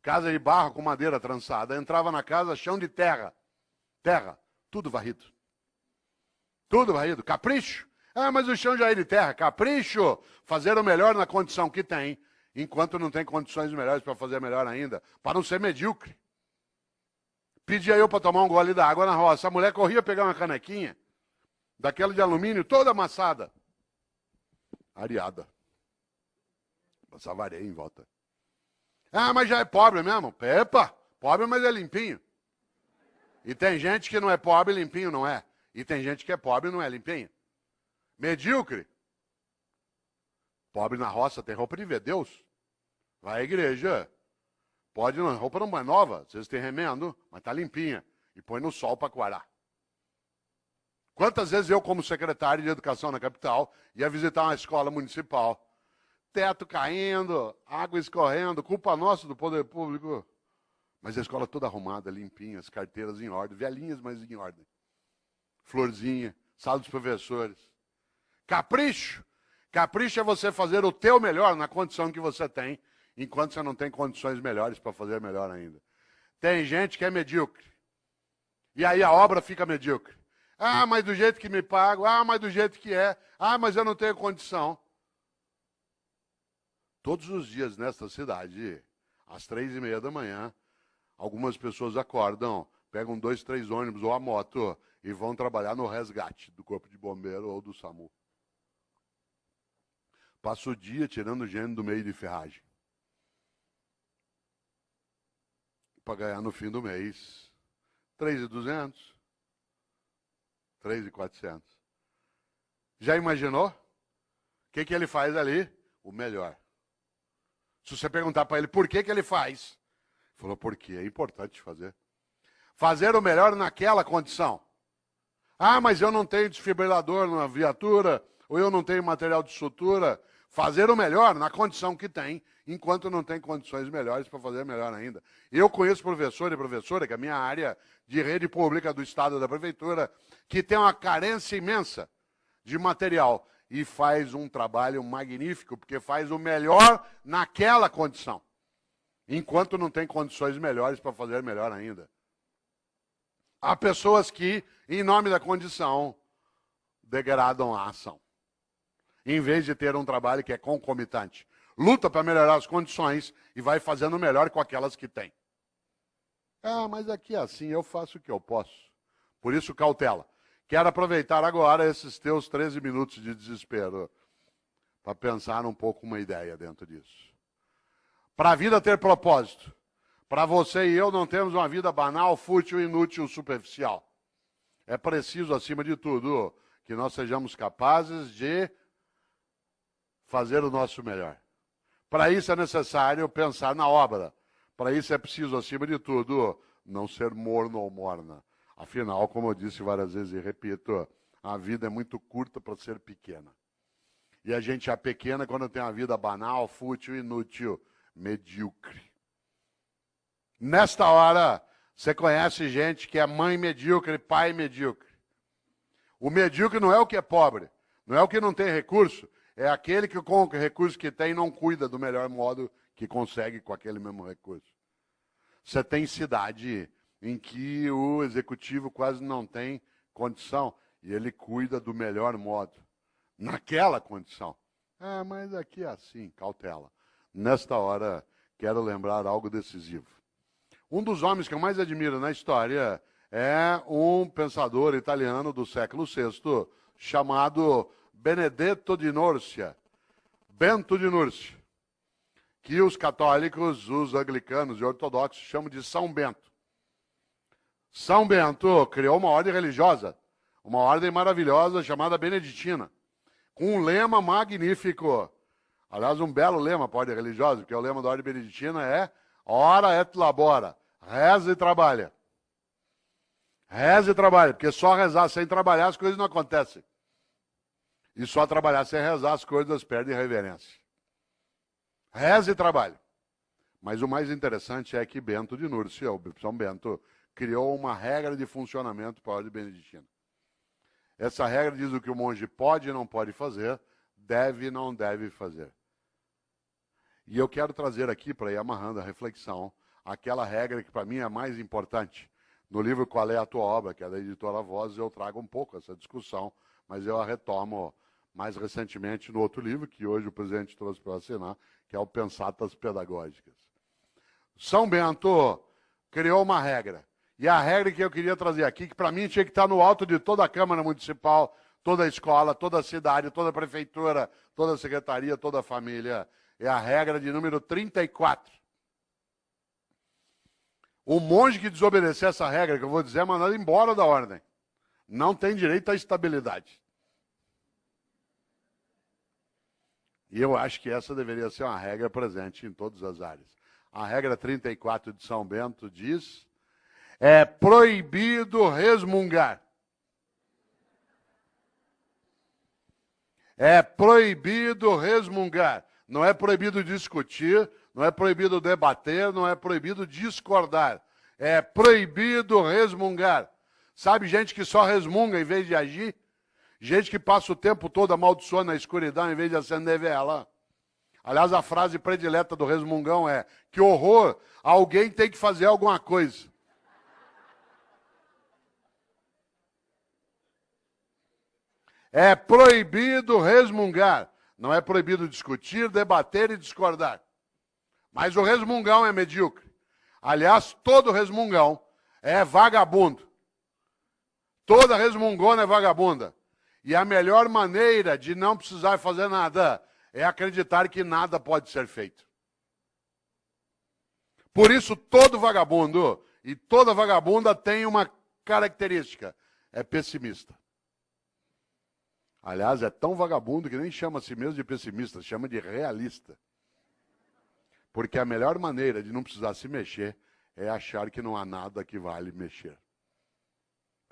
Speaker 1: casa de barro com madeira trançada, entrava na casa, chão de terra, tudo varrido. Tudo varrido, capricho. Ah, mas o chão já é de terra, capricho. Fazer o melhor na condição que tem, enquanto não tem condições melhores para fazer melhor ainda, para não ser medíocre. Pedia eu para tomar um gole d'água na roça. A mulher corria pegar uma canequinha, daquela de alumínio, toda amassada. Areada. Passava areia em volta. Ah, mas já é pobre mesmo. Epa, pobre, mas é limpinho. E tem gente que não é pobre, limpinho não é. E tem gente que é pobre e não é limpinho. Medíocre. Pobre na roça tem roupa de ver Deus. Vai à igreja. Pode, a roupa não é nova, vocês têm remendo, mas está limpinha. E põe no sol para coarar. Quantas vezes eu, como secretário de educação na capital, ia visitar uma escola municipal. Teto caindo, água escorrendo, culpa nossa do poder público. Mas a escola toda arrumada, limpinha, as carteiras em ordem, velhinhas, mas em ordem. Florzinha, sala dos professores. Capricho. Capricho é você fazer o teu melhor na condição que você tem, enquanto você não tem condições melhores para fazer melhor ainda. Tem gente que é medíocre. E aí a obra fica medíocre. Ah, mas do jeito que me pago. Ah, mas do jeito que é. Ah, mas eu não tenho condição. Todos os dias nesta cidade, às 3:30 da manhã, algumas pessoas acordam, pegam 2, 3 ônibus ou a moto e vão trabalhar no resgate do Corpo de Bombeiro ou do SAMU. Passa o dia tirando gente do meio de ferragem. Para ganhar no fim do mês 3.200, 3.400. Já imaginou? O que ele faz ali? O melhor. Se você perguntar para ele por que ele faz, ele falou, porque é importante fazer. Fazer o melhor naquela condição. Ah, mas eu não tenho desfibrilador na viatura, ou eu não tenho material de sutura. Fazer o melhor na condição que tem, enquanto não tem condições melhores para fazer melhor ainda. Eu conheço professor e professora, que é a minha área de rede pública do Estado da Prefeitura, que tem uma carência imensa de material e faz um trabalho magnífico, porque faz o melhor naquela condição, enquanto não tem condições melhores para fazer melhor ainda. Há pessoas que, em nome da condição, degradam a ação, em vez de ter um trabalho que é concomitante. Luta para melhorar as condições e vai fazendo melhor com aquelas que tem. Ah, mas aqui é assim, eu faço o que eu posso. Por isso, cautela. Quero aproveitar agora esses teus 13 minutos de desespero para pensar um pouco uma ideia dentro disso. Para a vida ter propósito, para você e eu não termos uma vida banal, fútil, inútil, superficial. É preciso, acima de tudo, que nós sejamos capazes de fazer o nosso melhor. Para isso é necessário pensar na obra. Para isso é preciso, acima de tudo, não ser morno ou morna. Afinal, como eu disse várias vezes e repito, a vida é muito curta para ser pequena. E a gente é pequena quando tem uma vida banal, fútil, inútil, medíocre. Nesta hora, Você conhece gente que é mãe medíocre, pai medíocre. O medíocre não é o que é pobre, não é o que não tem recurso, é aquele que com o recurso que tem não cuida do melhor modo que consegue com aquele mesmo recurso. Você tem cidade em que o executivo quase não tem condição e ele cuida do melhor modo, naquela condição. Ah, mas aqui é assim, cautela. Nesta hora, quero lembrar algo decisivo. Um dos homens que eu mais admiro na história é um pensador italiano do século VI, chamado Benedetto di Nursia, Bento de Núrcia, que os católicos, os anglicanos e ortodoxos chamam de São Bento. São Bento criou uma ordem religiosa, uma ordem maravilhosa chamada beneditina, com um lema magnífico. Aliás, um belo lema para a ordem religiosa, porque o lema da ordem beneditina é ora et labora, reza e trabalha. Reza e trabalha, porque só rezar sem trabalhar as coisas não acontecem. E só trabalhar sem rezar as coisas perdem reverência. Reza e trabalha. Mas o mais interessante é que Bento de Núrcia, o São Bento, criou uma regra de funcionamento para a ordem beneditina. Essa regra diz o que o monge pode e não pode fazer, deve e não deve fazer. E eu quero trazer aqui, para ir amarrando a reflexão, aquela regra que para mim é a mais importante. No livro Qual é a Tua Obra, que é da editora Voz, eu trago um pouco essa discussão, mas eu a retomo mais recentemente no outro livro, que hoje o presidente trouxe para assinar, que é o Pensatas Pedagógicas. São Bento criou uma regra. E a regra que eu queria trazer aqui, que para mim tinha que estar no alto de toda a Câmara Municipal, toda a escola, toda a cidade, toda a prefeitura, toda a secretaria, toda a família, é a regra de número 34. O monge que desobedecer essa regra, que eu vou dizer, é mandado embora da ordem. Não tem direito à estabilidade. E eu acho que essa deveria ser uma regra presente em todas as áreas. A regra 34 de São Bento diz: é proibido resmungar. É proibido resmungar. Não é proibido discutir, não é proibido debater, não é proibido discordar. É proibido resmungar. Sabe gente que só resmunga em vez de agir? Gente que passa o tempo todo amaldiçoando na escuridão em vez de acender vela. Aliás, a frase predileta do resmungão é: que horror, alguém tem que fazer alguma coisa. É proibido resmungar. Não é proibido discutir, debater e discordar. Mas o resmungão é medíocre. Aliás, todo resmungão é vagabundo. Toda resmungona é vagabunda. E a melhor maneira de não precisar fazer nada é acreditar que nada pode ser feito. Por isso, todo vagabundo e toda vagabunda tem uma característica: é pessimista. Aliás, é tão vagabundo que nem chama a si mesmo de pessimista, chama de realista. Porque a melhor maneira de não precisar se mexer é achar que não há nada que vale mexer.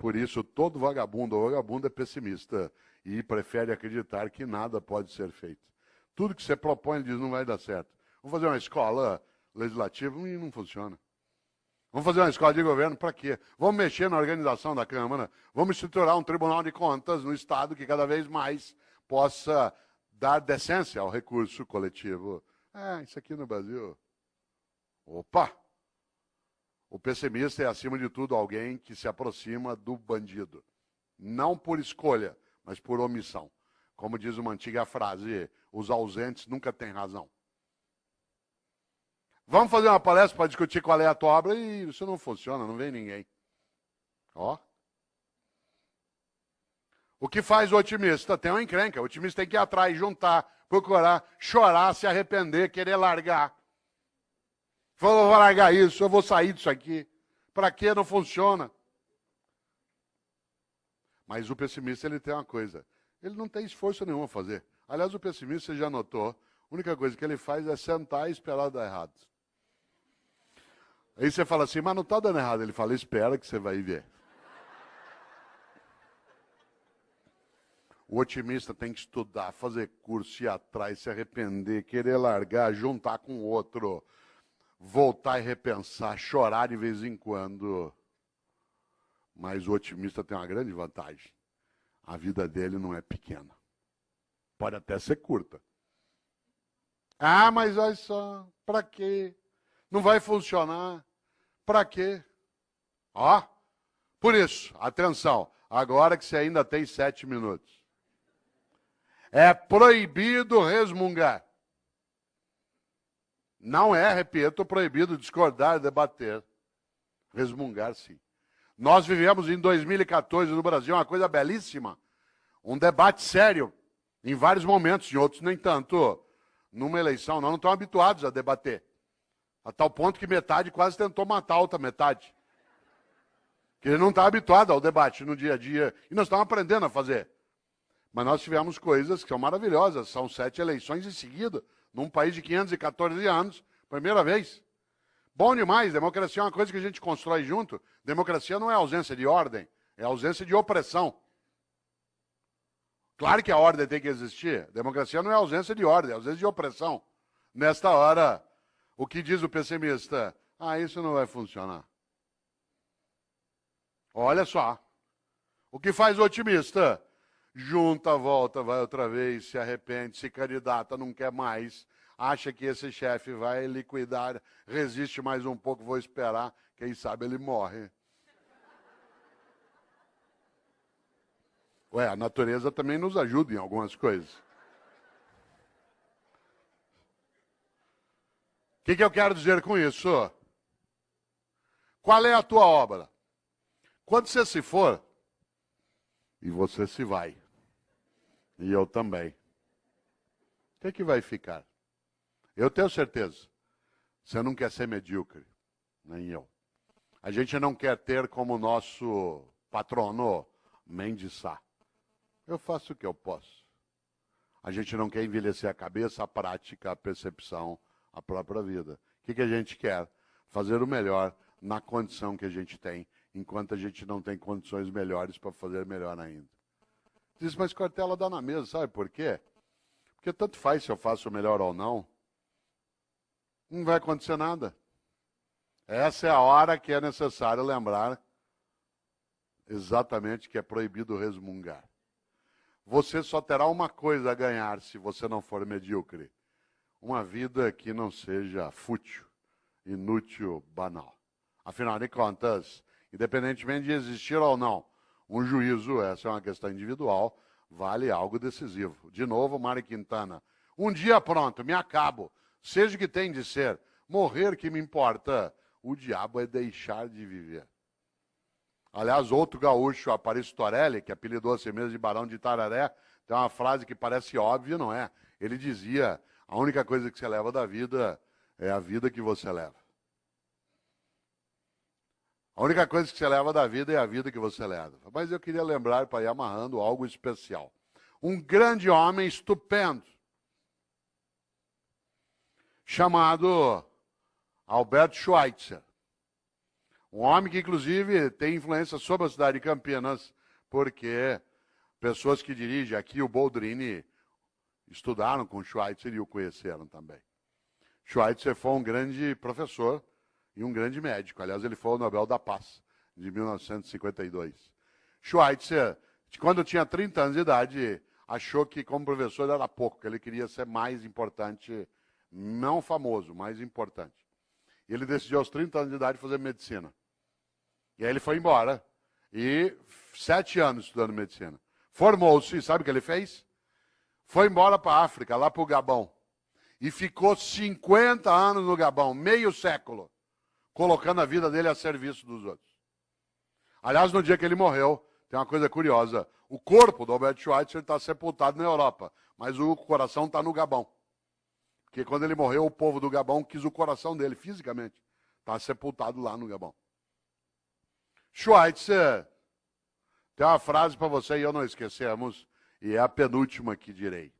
Speaker 1: Por isso, todo vagabundo ou vagabunda é pessimista e prefere acreditar que nada pode ser feito. Tudo que você propõe, ele diz, não vai dar certo. Vamos fazer uma escola legislativa e não funciona. Vamos fazer uma escola de governo para quê? Vamos mexer na organização da Câmara, vamos estruturar um tribunal de contas no Estado que cada vez mais possa dar decência ao recurso coletivo. Isso aqui no Brasil. Opa! O pessimista é, acima de tudo, alguém que se aproxima do bandido. Não por escolha, mas por omissão. Como diz uma antiga frase, os ausentes nunca têm razão. Vamos fazer uma palestra para discutir qual é a tua obra e isso não funciona, não vem ninguém. Ó. O que faz o otimista? Tem uma encrenca. O otimista tem que ir atrás, juntar, procurar, chorar, se arrepender, querer largar. Falou, vou largar isso, eu vou sair disso aqui. Para quê? Não funciona. Mas o pessimista, ele tem uma coisa. Ele não tem esforço nenhum a fazer. Aliás, o pessimista, você já notou, a única coisa que ele faz é sentar e esperar dar errado. Aí você fala assim, mas não está dando errado. Ele fala, espera que você vai ver. O otimista tem que estudar, fazer curso, ir atrás, se arrepender, querer largar, juntar com outro. voltar e repensar, chorar de vez em quando. Mas o otimista tem uma grande vantagem. A vida dele não é pequena. Pode até ser curta. Ah, mas olha só, para quê? Não vai funcionar. Para quê? Ó, por isso, atenção, agora que você ainda tem 7 minutos. É proibido resmungar. Não é, repito, proibido discordar, debater. Resmungar, sim. Nós vivemos em 2014 no Brasil uma coisa belíssima. Um debate sério, em vários momentos, em outros nem tanto. Numa eleição, nós não estamos habituados a debater. A tal ponto que metade quase tentou matar a outra metade. Que ele não está habituado ao debate no dia a dia. E nós estamos aprendendo a fazer. Mas nós tivemos coisas que são maravilhosas. São 7 eleições em seguida, num país de 514 anos, primeira vez. Bom demais, democracia é uma coisa que a gente constrói junto. Democracia não é ausência de ordem, é ausência de opressão. Claro que a ordem tem que existir. Democracia não é ausência de ordem, é ausência de opressão. Nesta hora, o que diz o pessimista? Ah, isso não vai funcionar. Olha só. O que faz o otimista? Junta, volta, vai outra vez, se arrepende, se candidata, não quer mais, acha que esse chefe vai liquidar, resiste mais um pouco, vou esperar, quem sabe ele morre. Ué, a natureza também nos ajuda em algumas coisas. O que eu quero dizer com isso? Qual é a tua obra? Quando você se for, e você se vai, e eu também, o que vai ficar? Eu tenho certeza, você não quer ser medíocre, nem eu. A gente não quer ter como nosso patrono Mendes Sá. Eu faço o que eu posso. A gente não quer envelhecer a cabeça, a prática, a percepção, a própria vida. O que a gente quer? Fazer o melhor na condição que a gente tem, enquanto a gente não tem condições melhores para fazer melhor ainda. Diz, mas Cortella dá na mesa, sabe por quê? Porque tanto faz se eu faço o melhor ou não, não vai acontecer nada. Essa é a hora que é necessário lembrar exatamente que é proibido resmungar. Você só terá uma coisa a ganhar se você não for medíocre. Uma vida que não seja fútil, inútil, banal. Afinal de contas, independentemente de existir ou não, um juízo, essa é uma questão individual, vale algo decisivo. De novo, Mário Quintana. Um dia pronto, me acabo. Seja o que tem de ser. Morrer que me importa. O diabo é deixar de viver. Aliás, outro gaúcho, Aparício Torelli, que apelidou a si mesmo de Barão de Itararé, tem uma frase que parece óbvia, não é? Ele dizia, a única coisa que você leva da vida é a vida que você leva. A única coisa que você leva da vida é a vida que você leva. Mas eu queria lembrar, para ir amarrando, algo especial. Um grande homem estupendo, chamado Albert Schweitzer. Um homem que, inclusive, tem influência sobre a cidade de Campinas, porque pessoas que dirigem aqui, o Boldrini, estudaram com Schweitzer e o conheceram também. Schweitzer foi um grande professor e um grande médico. Aliás, ele foi o Nobel da Paz, de 1952. Schweitzer, quando tinha 30 anos de idade, achou que como professor era pouco, que ele queria ser mais importante, não famoso, mais importante. E ele decidiu aos 30 anos de idade fazer medicina. E aí ele foi embora. E 7 anos estudando medicina. Formou-se, sabe o que ele fez? Foi embora para a África, lá para o Gabão. E ficou 50 anos no Gabão, meio século, colocando a vida dele a serviço dos outros. Aliás, no dia que ele morreu, tem uma coisa curiosa. O corpo do Albert Schweitzer está sepultado na Europa, mas o coração está no Gabão. Porque quando ele morreu, o povo do Gabão quis o coração dele, fisicamente. Está sepultado lá no Gabão. Schweitzer, tem uma frase para você e eu não esquecemos, e é a penúltima que direi.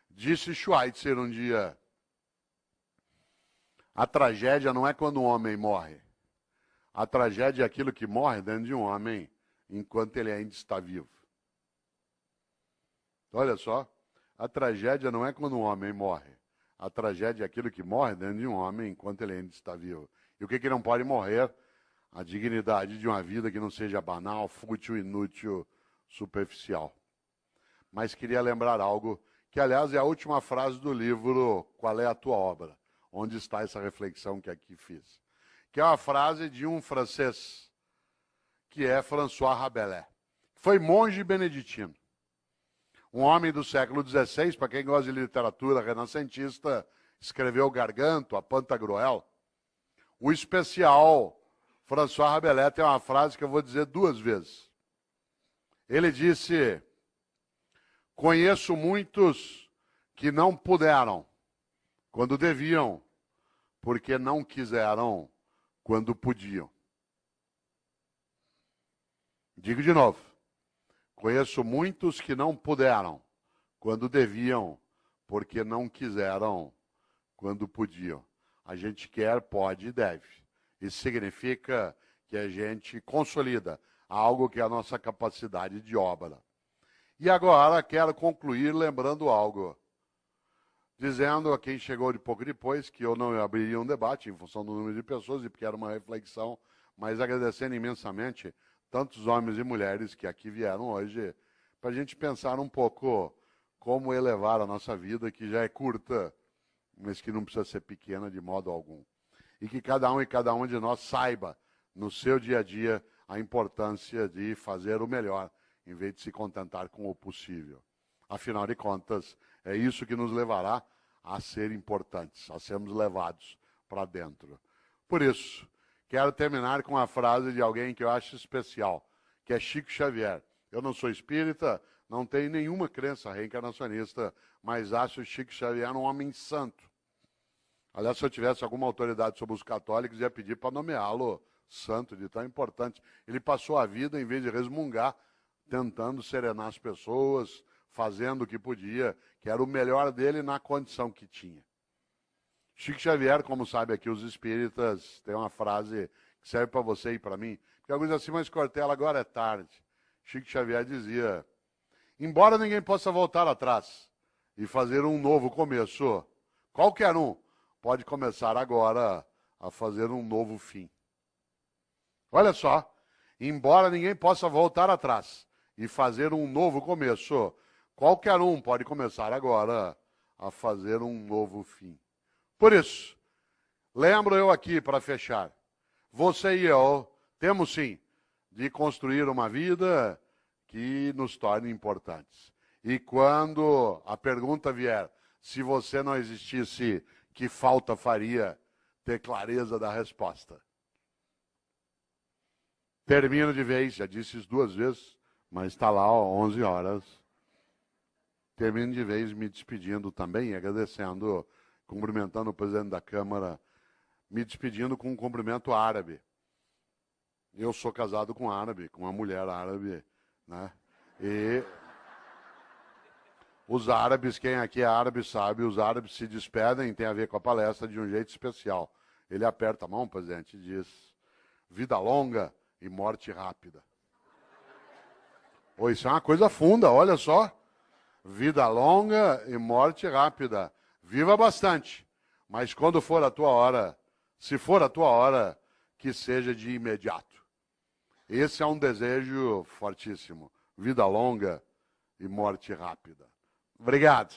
Speaker 1: Disse Schweitzer um dia, a tragédia não é quando um homem morre. A tragédia é aquilo que morre dentro de um homem enquanto ele ainda está vivo. Olha só, a tragédia não é quando um homem morre. A tragédia é aquilo que morre dentro de um homem enquanto ele ainda está vivo. E o que não pode morrer? A dignidade de uma vida que não seja banal, fútil, inútil, superficial. Mas queria lembrar algo que, aliás, é a última frase do livro Qual é a Tua Obra? Onde está essa reflexão que aqui fiz? Que é uma frase de um francês, que é François Rabelais. Foi monge beneditino. Um homem do século XVI, para quem gosta de literatura renascentista, escreveu o Garganto, a Pantagruel. O especial François Rabelais tem uma frase que eu vou dizer 2 vezes. Ele disse: conheço muitos que não puderam quando deviam, porque não quiseram quando podiam. Digo de novo. Conheço muitos que não puderam quando deviam, porque não quiseram quando podiam. A gente quer, pode e deve. Isso significa que a gente consolida algo que é a nossa capacidade de obra. E agora quero concluir lembrando algo. Dizendo a quem chegou de pouco depois que eu não abriria um debate em função do número de pessoas e porque era uma reflexão, mas agradecendo imensamente tantos homens e mulheres que aqui vieram hoje, para a gente pensar um pouco como elevar a nossa vida, que já é curta, mas que não precisa ser pequena de modo algum. E que cada um e cada uma de nós saiba, no seu dia a dia, a importância de fazer o melhor, em vez de se contentar com o possível. Afinal de contas, é isso que nos levará a ser importantes, a sermos levados para dentro. Por isso, quero terminar com uma frase de alguém que eu acho especial, que é Chico Xavier. Eu não sou espírita, não tenho nenhuma crença reencarnacionista, mas acho Chico Xavier um homem santo. Aliás, se eu tivesse alguma autoridade sobre os católicos, ia pedir para nomeá-lo santo, de tão importante. Ele passou a vida, em vez de resmungar, tentando serenar as pessoas, fazendo o que podia, que era o melhor dele na condição que tinha. Chico Xavier, como sabe aqui os espíritas, tem uma frase que serve para você e para mim, porque alguns dizem assim, mas Cortella, agora é tarde. Chico Xavier dizia, embora ninguém possa voltar atrás e fazer um novo começo, qualquer um pode começar agora a fazer um novo fim. Olha só, embora ninguém possa voltar atrás e fazer um novo começo, qualquer um pode começar agora a fazer um novo fim. Por isso, lembro eu aqui para fechar, você e eu temos sim de construir uma vida que nos torne importantes. E quando a pergunta vier, se você não existisse, que falta faria, ter clareza da resposta. Termino de vez, já disse isso 2 vezes, mas está lá, 11 horas. Termino de vez me despedindo também, agradecendo, cumprimentando o presidente da Câmara, me despedindo com um cumprimento árabe. Eu sou casado com um árabe, com uma mulher árabe, né? E os árabes, quem aqui é árabe sabe, os árabes se despedem, tem a ver com a palestra, de um jeito especial. Ele aperta a mão, presidente, e diz, vida longa e morte rápida. Isso é uma coisa funda, olha só. Vida longa e morte rápida. Viva bastante, mas quando for a tua hora, se for a tua hora, que seja de imediato. Esse é um desejo fortíssimo. Vida longa e morte rápida. Obrigado.